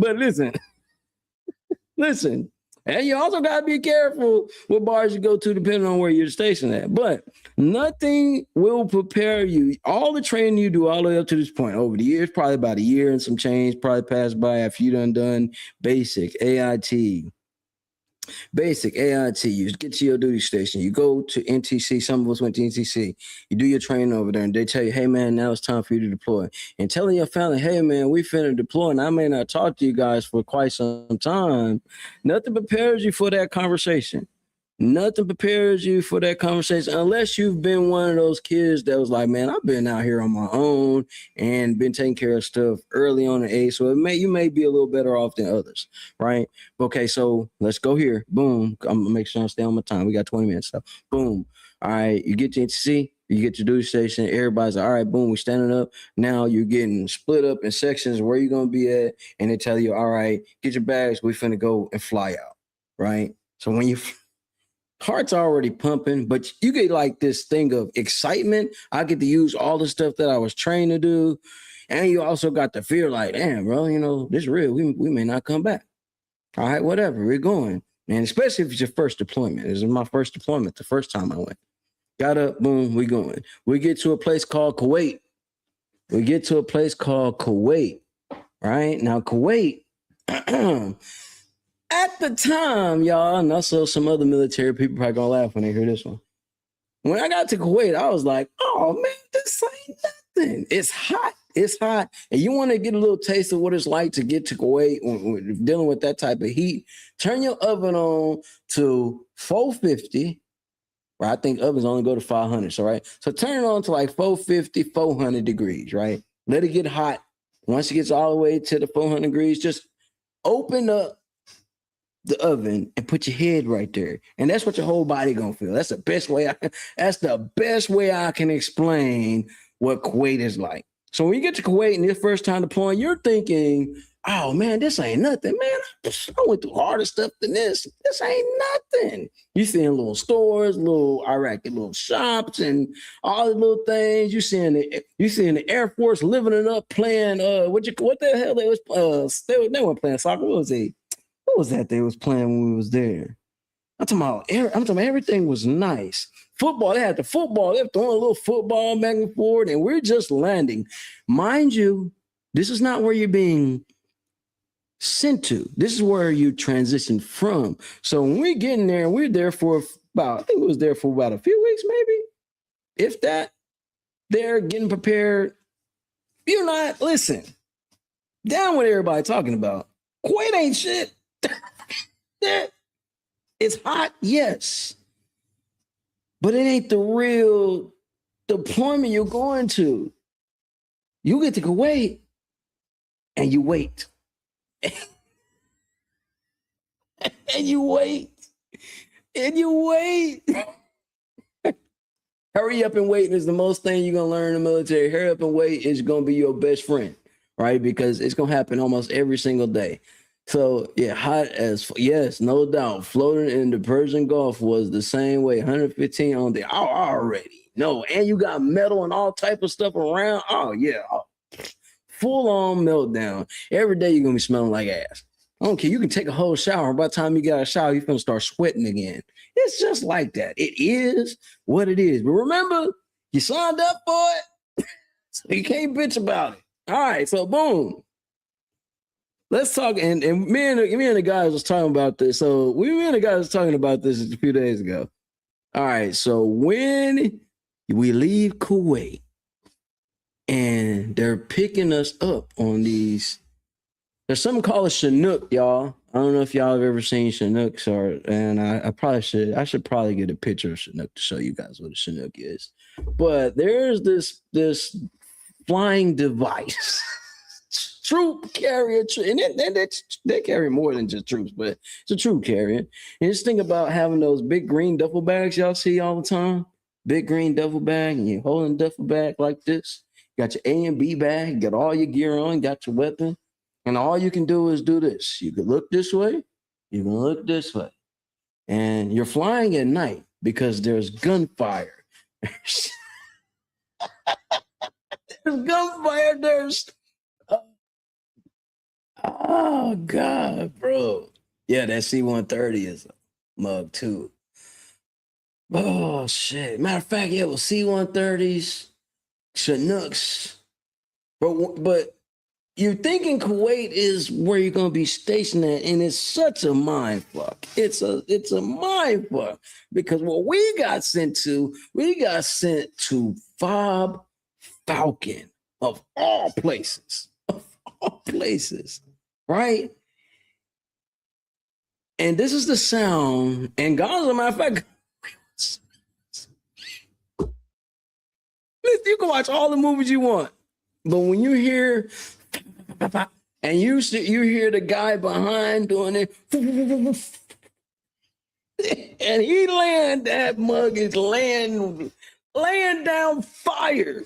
listen. And you also got to be careful what bars you go to depending on where you're stationed at. But nothing will prepare you. All the training you do all the way up to this point over the years, probably about a year and some change, probably passed by after you done basic AIT, you get to your duty station, you go to NTC. Some of us went to NTC. You do your training over there, and they tell you, hey man, now it's time for you to deploy. And telling your family, hey man, we finna deploy, and I may not talk to you guys for quite some time. Nothing prepares you for that conversation. Nothing prepares you for that conversation unless you've been one of those kids that was like, man, I've been out here on my own and been taking care of stuff early on in age. So you may be a little better off than others, right? Okay, so let's go here. Boom. I'm gonna make sure I stay on my time. We got 20 minutes. So boom. All right, you get to NTC, you get to duty station, everybody's like, all right, boom, we're standing up. Now you're getting split up in sections where you're gonna be at, and they tell you, all right, get your bags, we finna go and fly out. Right. So when you heart's already pumping, but you get like this thing of excitement. I get to use all the stuff that I was trained to do. And you also got the fear like, damn, bro, you know, this is real. We may not come back. All right, whatever, we're going. And especially if it's your first deployment. This is my first deployment, the first time I went. Got up, boom, we going. We get to a place called Kuwait. Right? Now, Kuwait, at the time, y'all, and also some other military people probably gonna laugh when they hear this one. When I got to Kuwait, I was like, oh man, this ain't nothing. It's hot. And you want to get a little taste of what it's like to get to Kuwait when dealing with that type of heat. Turn your oven on to 450. Right? I think ovens only go to 500. So, right. So turn it on to like 450, 400 degrees, right? Let it get hot. Once it gets all the way to the 400 degrees, just open up the oven and put your head right there, and that's what your whole body gonna feel. That's the best way I can explain what Kuwait is like. So when you get to Kuwait and your first time deploying, you're thinking, oh man, this ain't nothing, man. I went through harder stuff than this. This ain't nothing. You seeing little stores, little Iraqi little shops, and all the little things. You seeing the Air Force living it up, playing what the hell they was they weren't playing soccer. What was that they was playing when we was there? I'm talking about everything was nice. Football, they had the football. They were throwing a little football back and forth, and we're just landing. Mind you, this is not where you're being sent to. This is where you transition from. So when we get in there, we're there for about, I think we was there for about a few weeks, maybe, if that. They're getting prepared. You're not, listen, down with everybody talking about. Kuwait ain't shit. It's hot, yes, but it ain't the real deployment you're going to. You get to Kuwait and you wait. And you wait. And you wait. Hurry up and wait is the most thing you're going to learn in the military. Hurry up and wait is going to be your best friend, right? Because it's going to happen almost every single day. So, yeah, hot as, yes, no doubt. Floating in the Persian Gulf was the same way, 115 on the already. No, and you got metal and all type of stuff around. Oh, yeah. Full-on meltdown. Every day you're going to be smelling like ass. I don't care. You can take a whole shower. By the time you got a shower, you're going to start sweating again. It's just like that. It is what it is. But remember, you signed up for it, so you can't bitch about it. All right, so boom. Let's talk, and me and the guys was talking about this. So me and the guys was talking about this a few days ago. All right, so when we leave Kuwait and they're picking us up on these, there's something called a Chinook, y'all. I don't know if y'all have ever seen Chinooks, and I should probably get a picture of Chinook to show you guys what a Chinook is. But there's this flying device. Troop carrier, and they carry more than just troops, but it's a troop carrier. And just think about having those big green duffel bags y'all see all the time. Big green duffel bag, and you're holding the duffel bag like this. You got your A and B bag, you got all your gear on, got your weapon, and all you can do is do this. You can look this way, you can look this way. And you're flying at night because there's gunfire. There's gunfire, oh God, bro. Yeah, that C-130 is a mug too. Oh shit! Matter of fact, yeah, it was C-130s, Chinooks, but you're thinking Kuwait is where you're gonna be stationed at, and it's such a mind fuck. It's a mind fuck because what we got sent to Fob Falcon of all places, right? And this is the sound. And God's a matter of fact, you can watch all the movies you want, but when you hear and you hear the guy behind doing it, and he that mug is laying down fire.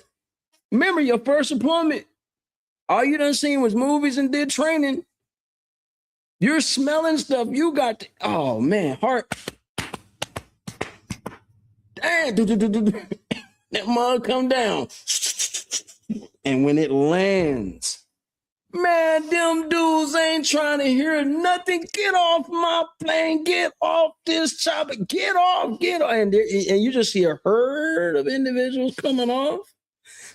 Remember your first deployment? All you done seen was movies and did training. You're smelling stuff. You got oh man, heart. Damn, that mug come down. And when it lands, man, them dudes ain't trying to hear nothing. Get off my plane. Get off this chopper. Get off. And you just see a herd of individuals coming off.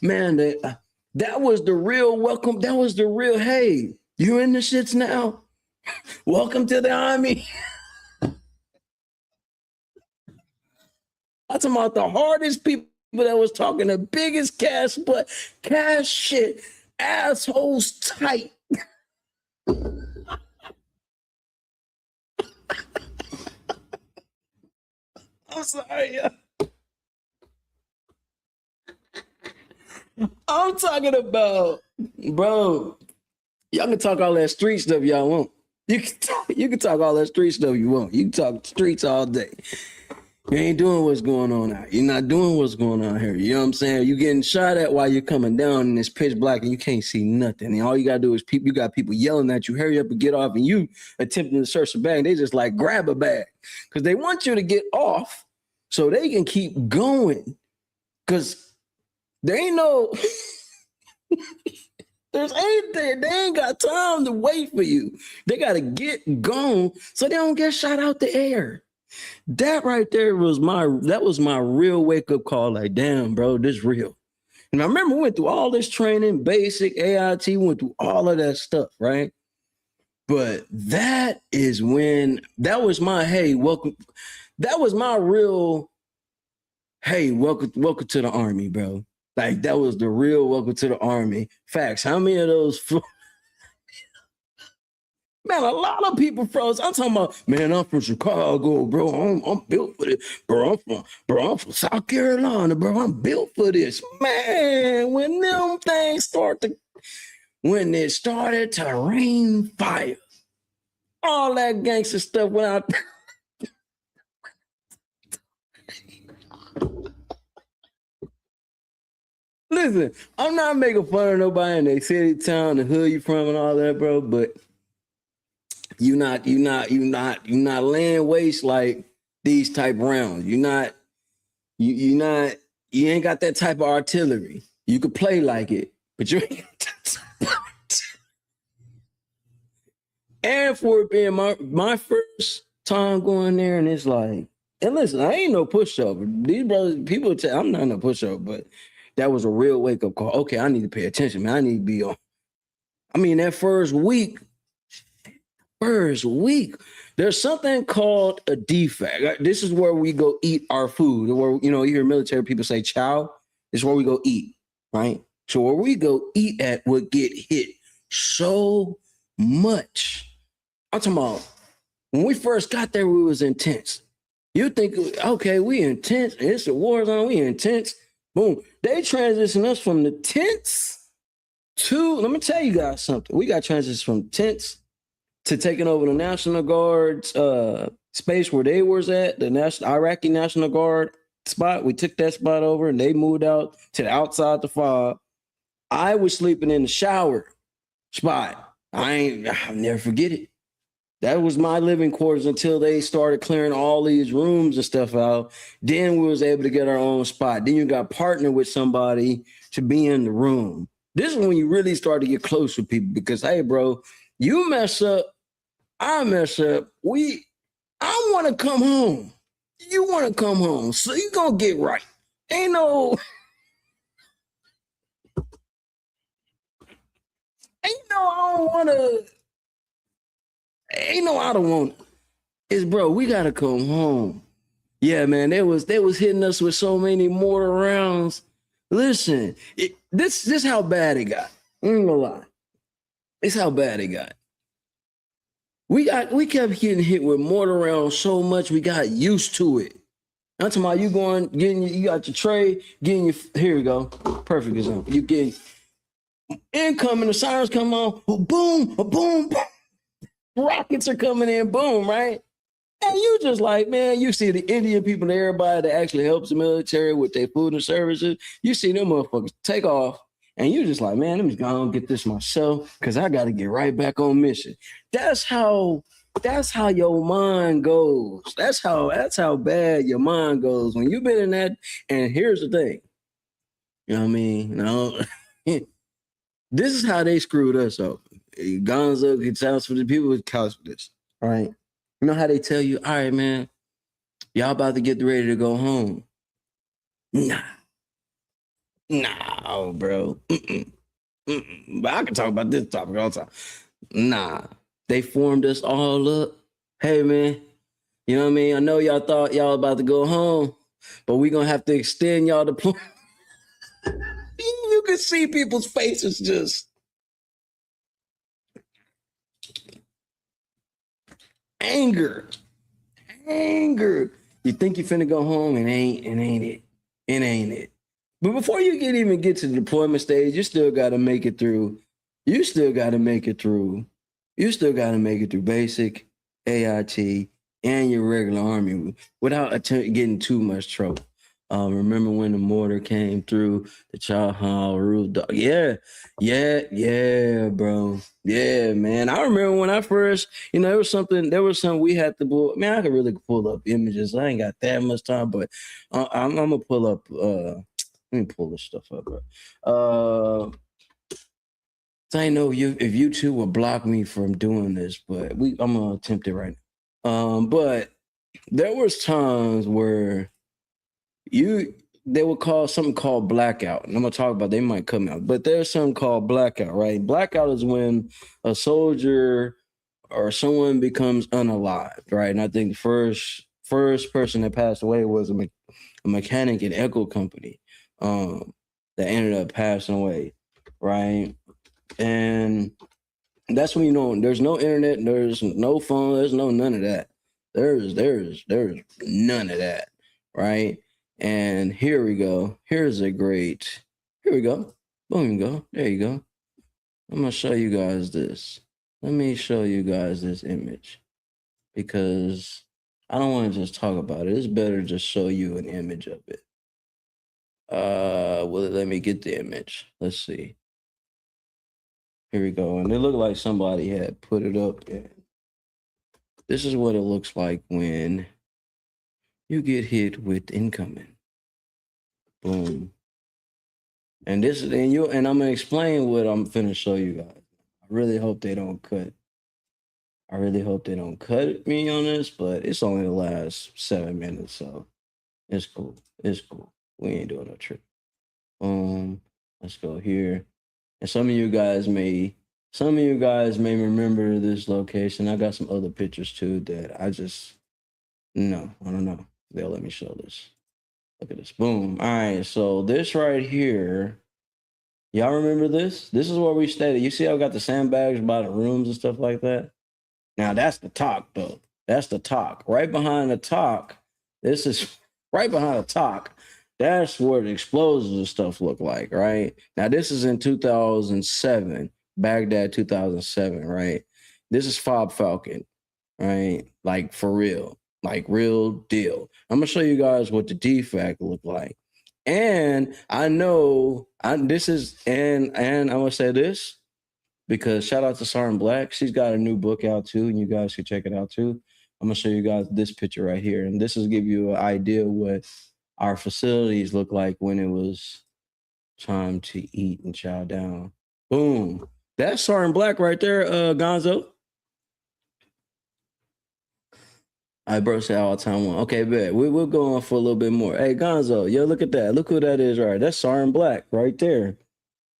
Man, that was the real welcome. That was the real, hey, you in the shits now? Welcome to the Army. I'm talking about the hardest people that was talking the biggest cash shit, assholes tight. I'm sorry. I'm talking about, bro, y'all can talk all that street stuff y'all want. You can talk all that street stuff you want. You can talk streets all day. You ain't doing what's going on out. You're not doing what's going on here. You know what I'm saying? You getting shot at while you're coming down and it's pitch black and you can't see nothing. And all you gotta do is you got people yelling at you, hurry up and get off, and you attempting to search the bag. They just like grab a bag because they want you to get off so they can keep going. Because there ain't no there's anything. They ain't got time to wait for you. They gotta get gone so they don't get shot out the air. That right there was my real wake-up call. Like, damn, bro, this real. And I remember we went through all this training, basic, AIT, went through all of that stuff, right? But that was my, hey, welcome. That was my real, hey, welcome to the Army, bro. Like, that was the real welcome to the Army. Facts. How many of those? Man, a lot of people froze. I'm talking about, man, I'm from Chicago, bro. I'm built for this. Bro, I'm from South Carolina, bro. I'm built for this. Man, when them things when it started to rain fire, all that gangster stuff went out. Listen, I'm not making fun of nobody in their city, town, the hood you from and all that, bro, but you not laying waste like these type rounds. You ain't got that type of artillery. You could play like it, but you ain't and for it being my first time going there, and it's like, and listen, I ain't no pushover. These brothers, people tell I'm not no pushover, but that was a real wake-up call. Okay, I need to pay attention, man. I need to be on. I mean, that first week, there's something called a defect. This is where we go eat our food. Where, you hear military people say chow. This is where we go eat, right? So where we go eat at would get hit so much. I'm talking about when we first got there, we was intense. You think, okay, we intense. It's a war zone. We intense. Boom. They transition us from the tents to, let me tell you guys something. We got transitions from tents to taking over the National Guard's space where they was at, the Iraqi National Guard spot. We took that spot over and they moved out to the outside the fob. I was sleeping in the shower spot. I'll never forget it. That was my living quarters until they started clearing all these rooms and stuff out. Then we was able to get our own spot. Then you got partnered with somebody to be in the room. This is when you really start to get close with people because, hey, bro, you mess up, I mess up. I want to come home. You want to come home, so you gonna get right. Ain't no, I don't want to. Ain't no, I don't want. It's bro. We gotta come home. Yeah, man. They was hitting us with so many mortar rounds. Listen, this how bad it got. I ain't gonna lie. It's how bad it got. We kept getting hit with mortar rounds so much we got used to it. I'm talking about you got your tray, getting your, here we go. Perfect example. You getting incoming, the sirens come on, boom, boom, rockets are coming in, boom, right? And you just like, man, you see the Indian people and everybody that actually helps the military with their food and services. You see them motherfuckers take off, and you just like, man, let me go and get this myself because I got to get right back on mission. That's how your mind goes. That's how bad your mind goes when you've been in that. And here's the thing, you know what I mean? No, this is how they screwed us up. Gonzo gets out for the people with couch for this, all right? You know how they tell you, all right, man, y'all about to get ready to go home. Nah, bro. But I can talk about this topic all the time. Nah, they formed us all up. Hey, man, you know what I mean? I know y'all thought y'all about to go home, but we gonna have to extend y'all deployment. You can see people's faces just anger. You think you finna go home and ain't it. It ain't it. But before you even get to the deployment stage, you still gotta make it through. You still gotta make it through basic, AIT, and your regular army without getting too much trouble. Remember when the mortar came through the Chow Hall roof? Yeah, bro. Yeah, man. I remember when I first, there was something we had to pull. Man, I could really pull up images. I ain't got that much time, but I'm gonna pull up. Let me pull this stuff up, bro. I know if YouTube will block me from doing this, but I'm gonna attempt it right now. But there was times where they would call something called blackout. And I'm gonna talk about, they might come out, but there's something called blackout, right? Blackout is when a soldier or someone becomes unalived, right? And I think the first person that passed away was a mechanic in Echo Company that ended up passing away, right? And that's when there's no internet, there's no phone, there's no none of that. There's none of that, right? And here we go. Here we go. Boom, you go. There you go. I'm gonna show you guys this. Let me show you guys this image because I don't want to just talk about it. It's better to just show you an image of it. Let me get the image. Let's see. Here we go. And it looked like somebody had put it up. This is what it looks like when you get hit with incoming. Boom. And I'm gonna explain what I'm finna show you guys. I really hope they don't cut me on this, but it's only the last 7 minutes, so it's cool. We ain't doing no trick. Let's go here. And some of you guys may remember this location. I got some other pictures too that I don't know. They'll let me show this. Look at this. Boom. All right. So this right here, y'all remember this? This is where we stayed. You see how I got the sandbags by the rooms and stuff like that? Now that's the talk, though. That's the talk. Right behind the talk, this is right behind the talk. That's where the explosives and stuff look like, right? Now this is in 2007, Baghdad 2007, right? This is Fob Falcon, right? Like for real. Like real deal. I'm gonna show you guys what the defect look like. And I know I'm gonna say this because shout out to Sergeant Black. She's got a new book out too, and you guys can check it out too. I'm gonna show you guys this picture right here, and this will give you an idea what our facilities look like when it was time to eat and chow down. Boom. That's Sergeant Black right there, Gonzo. I bro say all time one. Okay, bet. We'll go on for a little bit more. Hey, Gonzo, yo, look at that. Look who that is, right? That's Sarin Black right there.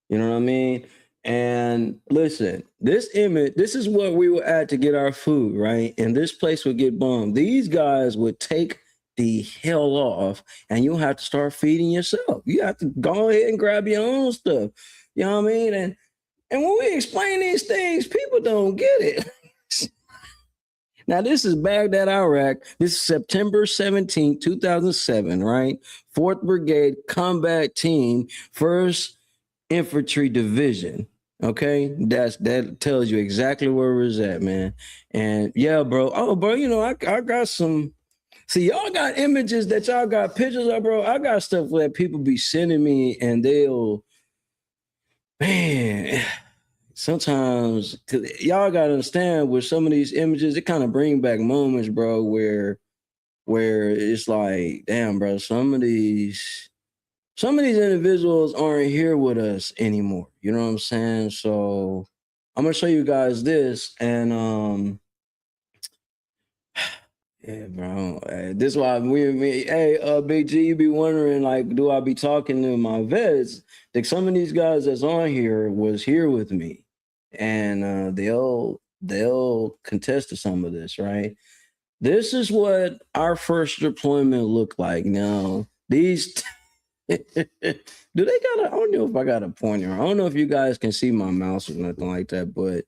You know what I mean? And listen, this image, this is what we would add to get our food, right? And this place would get bombed. These guys would take the hell off, and you'll have to start feeding yourself. You have to go ahead and grab your own stuff. You know what I mean? And when we explain these things, people don't get it. Now, this is Baghdad, Iraq. This is September 17, 2007, right? 4th Brigade Combat Team, 1st Infantry Division. Okay, that tells you exactly where we're at, man. And yeah, bro. Oh, bro, you know, I got some. See, y'all got images that y'all got pictures of, bro. I got stuff that people be sending me, and they'll, man. Sometimes y'all gotta understand with some of these images, it kind of bring back moments, bro, where it's like, damn, bro, some of these individuals aren't here with us anymore. You know what I'm saying? So I'm gonna show you guys this, and yeah, bro. This is why hey, Big G, you be wondering, like, do I be talking to my vets? Like, some of these guys that's on here was here with me, and they'll contest to some of this, right? This is what our first deployment looked like. Now, these do they got I don't know if I got a pointer. I don't know if you guys can see my mouse or nothing like that, but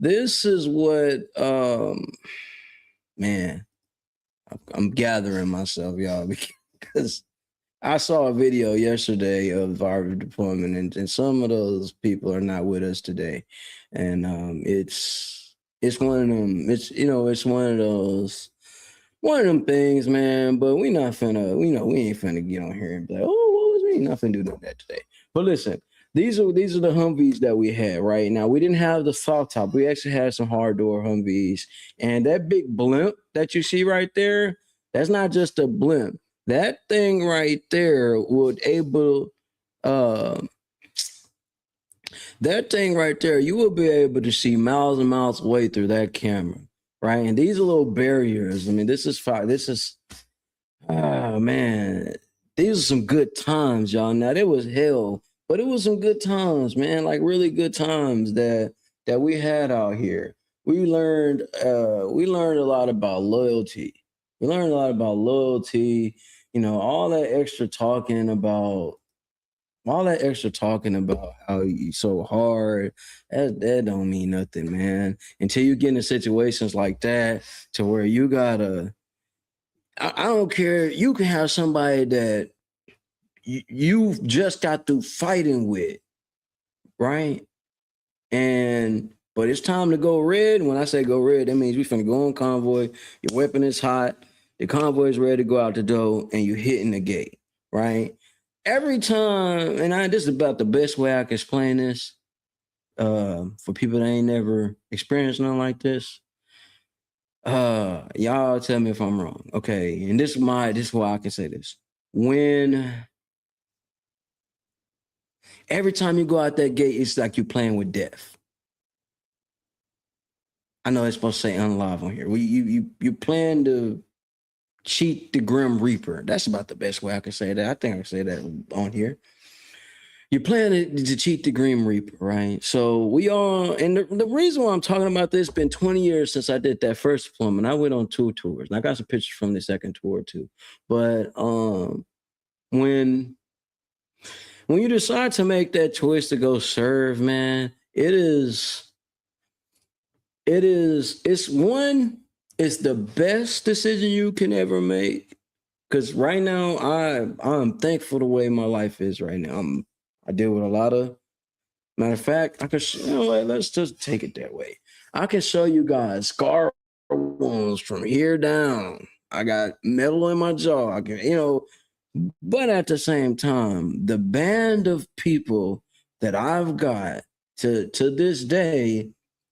this is what man, I'm gathering myself, y'all, because I saw a video yesterday of our deployment, and some of those people are not with us today, and it's one of them. It's it's one of them things, man. But we not finna, we ain't finna get on here and be like, oh, what was me? Nothing to do with that today. But listen, these are the Humvees that we had right now. We didn't have the soft top. We actually had some hard door Humvees, and that big blimp that you see right there, that's not just a blimp. That thing right there would able, that thing right there, you will be able to see miles and miles away through that camera, right? And these are little barriers. I mean, this is fire. This is, oh man, these are some good times, y'all. Now, it was hell, but it was some good times, man. Like really good times that we had out here. We learned a lot about loyalty. We learned a lot about loyalty. You know, all that extra talking about how you so hard, that don't mean nothing, man. Until you get in situations like that to where you gotta, I don't care. You can have somebody that you've just got through fighting with, right? But it's time to go red. When I say go red, that means we finna go on convoy. Your weapon is hot. The convoy is ready to go out the door, and you're hitting the gate, right? Every time, and this is about the best way I can explain this for people that ain't never experienced nothing like this. Y'all tell me if I'm wrong. Okay, and this is why I can say this. When every time you go out that gate, it's like you're playing with death. I know it's supposed to say unalive on here. You plan to cheat the Grim Reaper. That's about the best way I can say that. I think I can say that on here. You're planning to cheat the Grim Reaper, right? So we all, and the reason why I'm talking about this, been 20 years since I did that first deployment. I went on 2 tours, and I got some pictures from the second tour too. But when you decide to make that choice to go serve, man, it's the best decision you can ever make. Because right now, I'm thankful the way my life is right now. I deal with a lot of, matter of fact, let's just take it that way. I can show you guys scar wounds from here down. I got metal in my jaw. I can, but at the same time, the band of people that I've got to this day,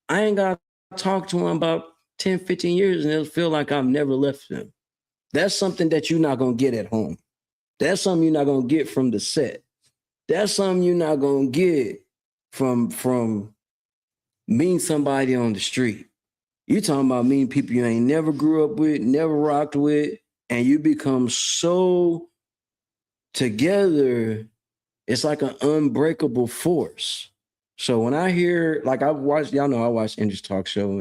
I ain't got to talk to them about 10, 15 years, and it'll feel like I've never left them. That's something that you're not going to get at home. That's something you're not going to get from the set. That's something you're not going to get from meeting somebody on the street. You talking about meeting people you ain't never grew up with, never rocked with, and you become so together. It's like an unbreakable force. So when I hear, like I watch, y'all know I watch Indus Talk Show,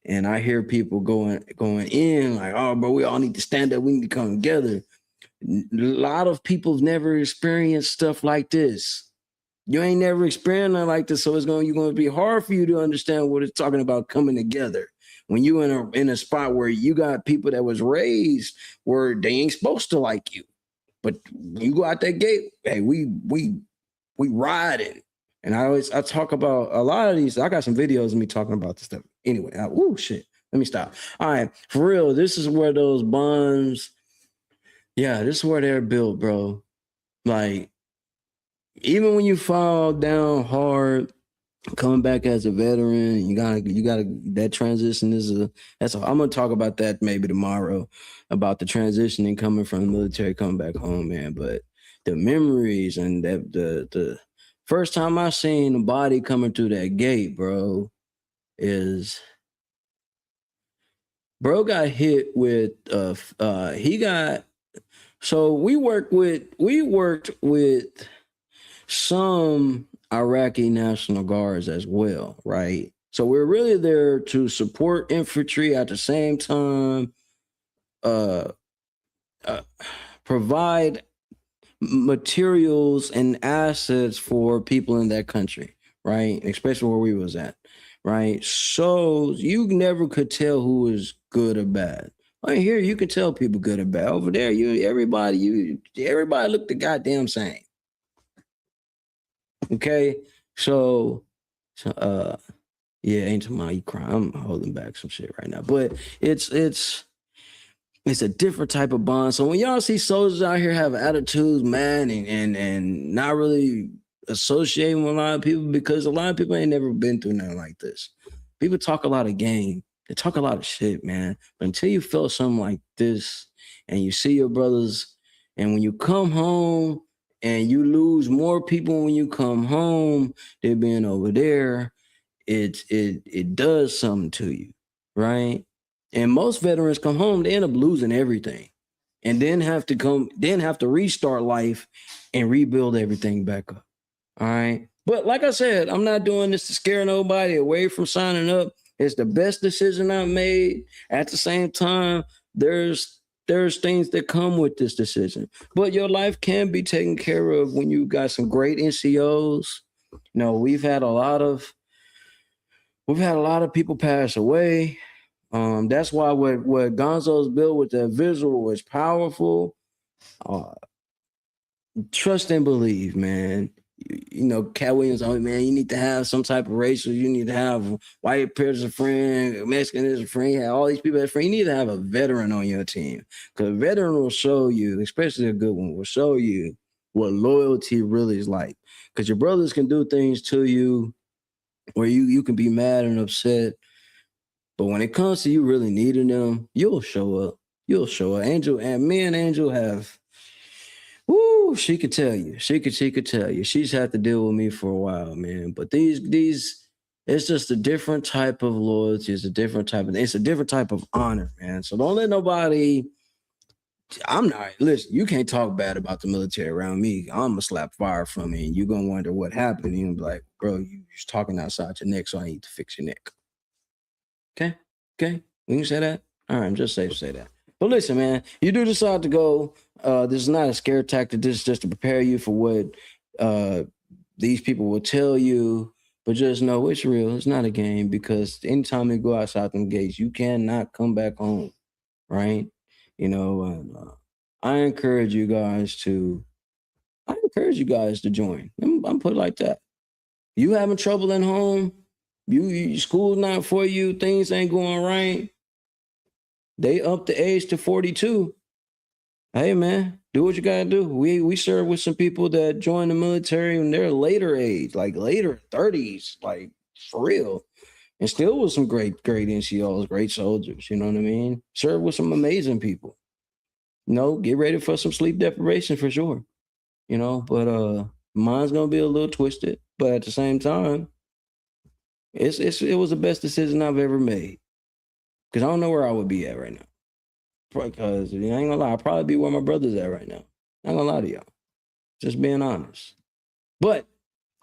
and I hear people going in like, oh, bro, we all need to stand up. We need to come together. A lot of people have never experienced stuff like this. You ain't never experienced nothing like this, so you're gonna be hard for you to understand what it's talking about coming together. When you in a spot where you got people that was raised where they ain't supposed to like you, but when you go out that gate, hey, we riding. And I talk about a lot of these. I got some videos of me talking about this stuff. Anyway, shit. Let me stop. All right, for real, this is where those bonds. Yeah, this is where they're built, bro. Like, even when you fall down hard, coming back as a veteran, you gotta that transition is I'm gonna talk about that maybe tomorrow, about the transition and coming from the military, coming back home, man. But the memories and the first time I seen a body coming through that gate, bro, is bro got hit with he got so we worked with some Iraqi National Guards as well, right? So we're really there to support infantry at the same time, provide materials and assets for people in that country, right? Especially where we was at, right? So you never could tell who was good or bad. Right here, you can tell people good or bad. Over there, everybody looked the goddamn same. Okay, so yeah, ain't tomorrow you crying. I'm holding back some shit right now, but it's a different type of bond. So when y'all see soldiers out here have attitudes, man, and not really associating with a lot of people, because a lot of people ain't never been through nothing like this. People talk a lot of game. They talk a lot of shit, man. But until you feel something like this and you see your brothers, and when you come home and you lose more people when you come home than being over there, it does something to you, right? And most veterans come home, they end up losing everything, and then have to restart life and rebuild everything back up. All right. But like I said, I'm not doing this to scare nobody away from signing up. It's the best decision I've made. At the same time, there's things that come with this decision. But your life can be taken care of when you got some great NCOs. You know, we've had a lot of people pass away. That's why what Gonzo's built with that visual was powerful. Trust and believe, man. You know, Cat Williams, oh man, you need to have some type of racial. You need to have white person as a friend, Mexican as a friend. Yeah, all these people as a friend. You need to have a veteran on your team, because a veteran will show you, especially a good one, will show you what loyalty really is like. Because your brothers can do things to you where you can be mad and upset, but when it comes to you really needing them, you'll show up. You'll show up. Angel and me and Angel have. Woo, she could tell you. She could tell you. She's had to deal with me for a while, man. But these, it's just a different type of loyalty. It's a different type of honor, man. So don't let nobody. Listen, you can't talk bad about the military around me. I'm gonna slap fire from me, and you're gonna wonder what happened. You're gonna be like, bro, you're talking outside your neck, so I need to fix your neck. Okay. We can say that. All right, I'm just safe to say that. But listen, man, you do decide to go. This is not a scare tactic. This is just to prepare you for what these people will tell you. But just know it's real. It's not a game, because anytime you go outside them gates, you cannot come back home, right? You know, I encourage you guys to join. I'm put it like that. You having trouble at home? You school not for you. Things ain't going right. They up the age to 42. Hey man, do what you gotta do. We serve with some people that join the military in their later age, like later 30s, like for real. And still with some great NCOs, great soldiers, you know what I mean? Serve with some amazing people. You know, get ready for some sleep deprivation for sure. You know, but mine's gonna be a little twisted, but at the same time, it was the best decision I've ever made. Because I don't know where I would be at right now. Because I ain't gonna lie, I'll probably be where my brother's at right now. I ain't gonna lie to y'all. Just being honest. But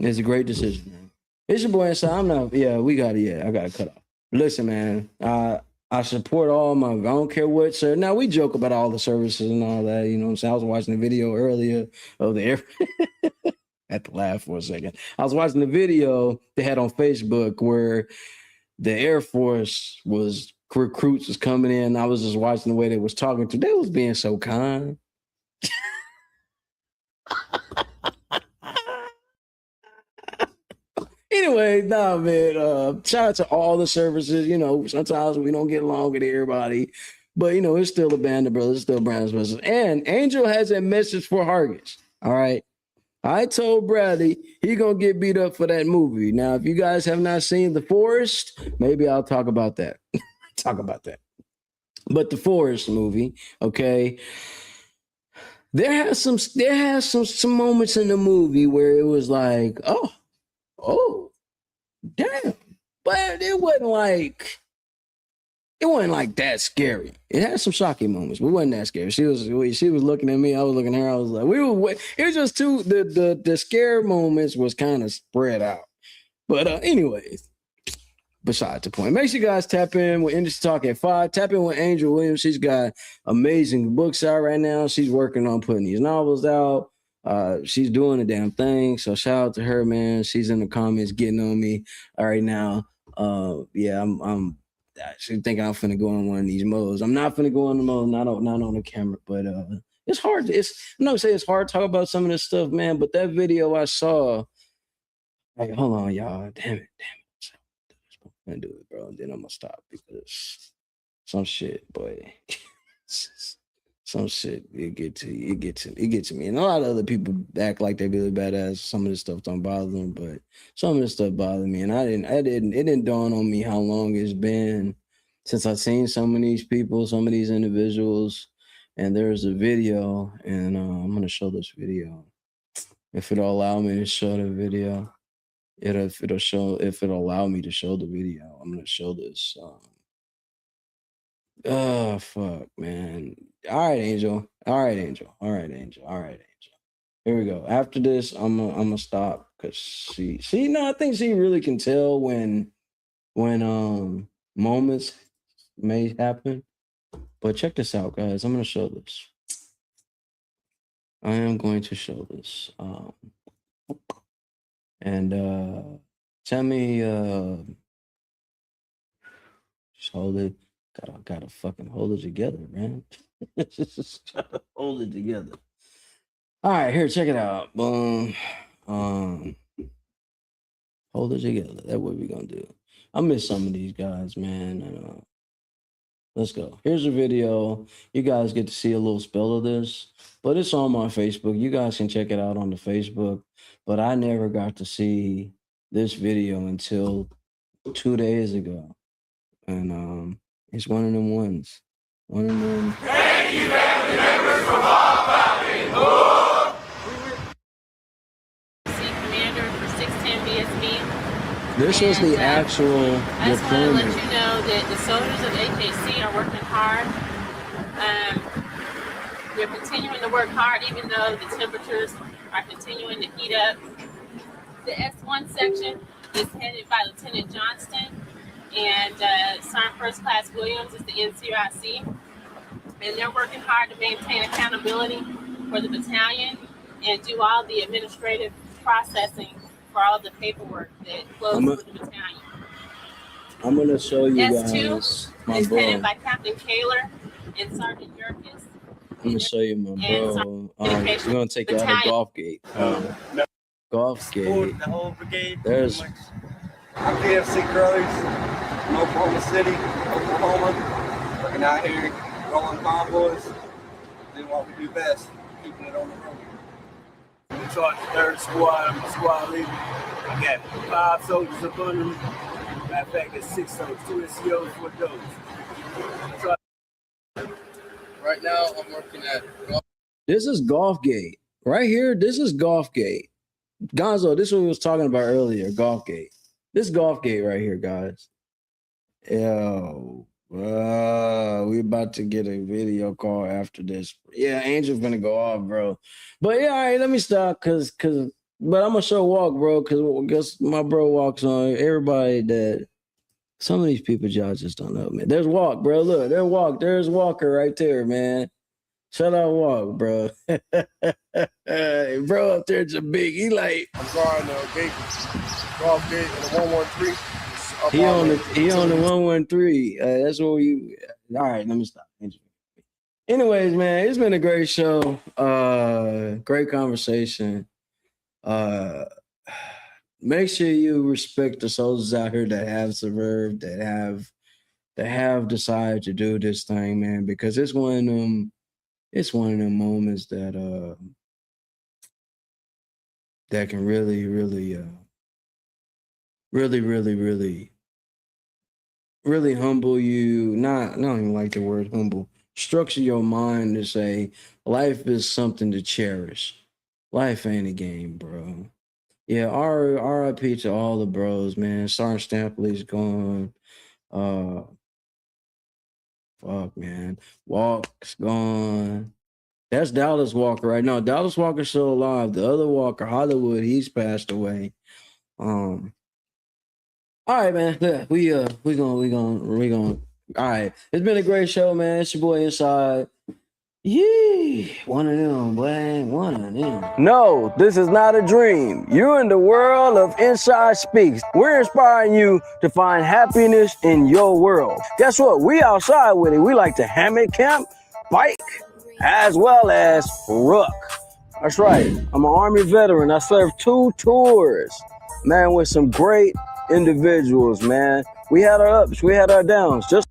it's a great decision, man. It's your boy Inside. I'm not, I gotta cut off. Listen, man, I support all my, I don't care what, sir. Now we joke about all the services and all that, you know what I'm saying? I was watching the video earlier of the air. I had to laugh for a second. I was watching the video they had on Facebook where the Air Force recruits was coming in. I was just watching the way they was talking to. They was being so kind. Anyway, nah, man. Shout out to all the services. You know, sometimes we don't get along with everybody, but you know, it's still a band of brothers, it's still Brandon's brothers. And Angel has a message for Hargis. All right. I told Bradley he gonna get beat up for that movie. Now, if you guys have not seen The Forest, maybe I'll talk about that. But The Forest movie, okay. There has some moments in the movie where it was like, oh, damn. But it wasn't like that scary. It had some shocking moments, but it wasn't that scary. She was looking at me, I was looking at her. I was like, it was just too, the scare moments was kind of spread out. But anyways, besides the point, make sure you guys tap in with Industry Talk at 5. Tap in with Angel Williams. She's got amazing books out right now. She's working on putting these novels out. She's doing a damn thing. So shout out to her, man. She's in the comments getting on me right now. I'm actually thinking I'm finna go on one of these modes. I'm not finna go on the mode, not on the camera, but it's hard. I'm not gonna say it's hard to talk about some of this stuff, man. But that video I saw, hey, hold on, y'all. Damn it. I'm gonna do it, bro. And then I'm gonna stop because some shit, boy. Some shit, it get to me. And a lot of other people act like they really badass. Some of this stuff don't bother them, but some of this stuff bothered me. And it didn't dawn on me how long it's been since I've seen some of these people, some of these individuals. And there's a video, and I'm gonna show this video. If it'll allow me to show the video. If it'll allow me to show the video, I'm gonna show this. Oh fuck, man. All right, Angel. Here we go. After this, I'm gonna stop because I think she really can tell when moments may happen. But check this out, guys. I'm gonna show this. I am going to show this. And tell me, just hold it. Gotta fucking hold it together, man. Just gotta hold it together. All right, here, check it out. Boom. Hold it together. That's what we're gonna do. I miss some of these guys, man. Let's go. Here's a video. You guys get to see a little spell of this, but it's on my Facebook. You guys can check it out on the Facebook. But I never got to see this video until 2 days ago. And it's one of them ones. One of them. Thank you, family members, for all Commander for 610 BSB. This was the actual I just want to let you know that the soldiers of AKC are working hard. We're continuing to work hard even though the temperatures are continuing to heat up. The S1 section is headed by Lieutenant Johnston, and Sergeant First Class Williams is the NCOIC. And they're working hard to maintain accountability for the battalion and do all the administrative processing for all the paperwork that flows with the battalion. I'm going to show you S2 guys is headed by Captain Kaler and Sergeant Yerkes. I'm going to show you my bro. We're going to take you out of Golf Gate. Golf Gate. The whole brigade. There's I'm KFC Curlers from Oklahoma City, Oklahoma. Working out here, rolling convoys, doing what we do best, keeping it on the road. I'm in charge of the 3rd squad. I'm the squad leader. I got 5 soldiers up under me. Matter of fact, there's 6 soldiers, 2 NCOs, 4 those. Right now, I'm working at. This is Golf Gate. Right here, this is Golf Gate. Gonzo, this is what we was talking about earlier, Golf Gate. This Golf Gate right here, guys. Yo, We about to get a video call after this. Yeah, Angel's gonna go off, bro. But yeah, all right, let me stop but I'm gonna show Walk, bro, because guess my bro Walks on everybody that some of these people y'all just don't know, man. There's Walk, bro. Look, there's Walker right there, man. Shout out Walk, bro. Bro up there just big. He like I'm sorry, no gate. Golf gate and the 113. he on the 113. That's what we. All right, let me stop. Anyways, man, it's been a great show. Great conversation. Make sure you respect the soldiers out here that have survived, that have decided to do this thing, man, because it's one of them moments that can really humble you. I don't even like the word humble. Structure your mind to say life is something to cherish. Life ain't a game, bro. Yeah, RIP to all the bros, man. Sergeant Stampley's gone. Fuck, man. Walk's gone. That's Dallas Walker right now. Dallas Walker's still alive. The other Walker, Hollywood, he's passed away. All right, man. Yeah, we gonna. All right, it's been a great show, man. It's your boy Inside. Yeah, one of them, boy. One of them. No, this is not a dream. You're in the world of Inside Speaks. We're inspiring you to find happiness in your world. Guess what? We outside with it. We like to hammock camp, bike, as well as ruck. That's right. I'm an Army veteran. I served 2 tours, man, with some great individuals, man. We had our ups, we had our downs. Just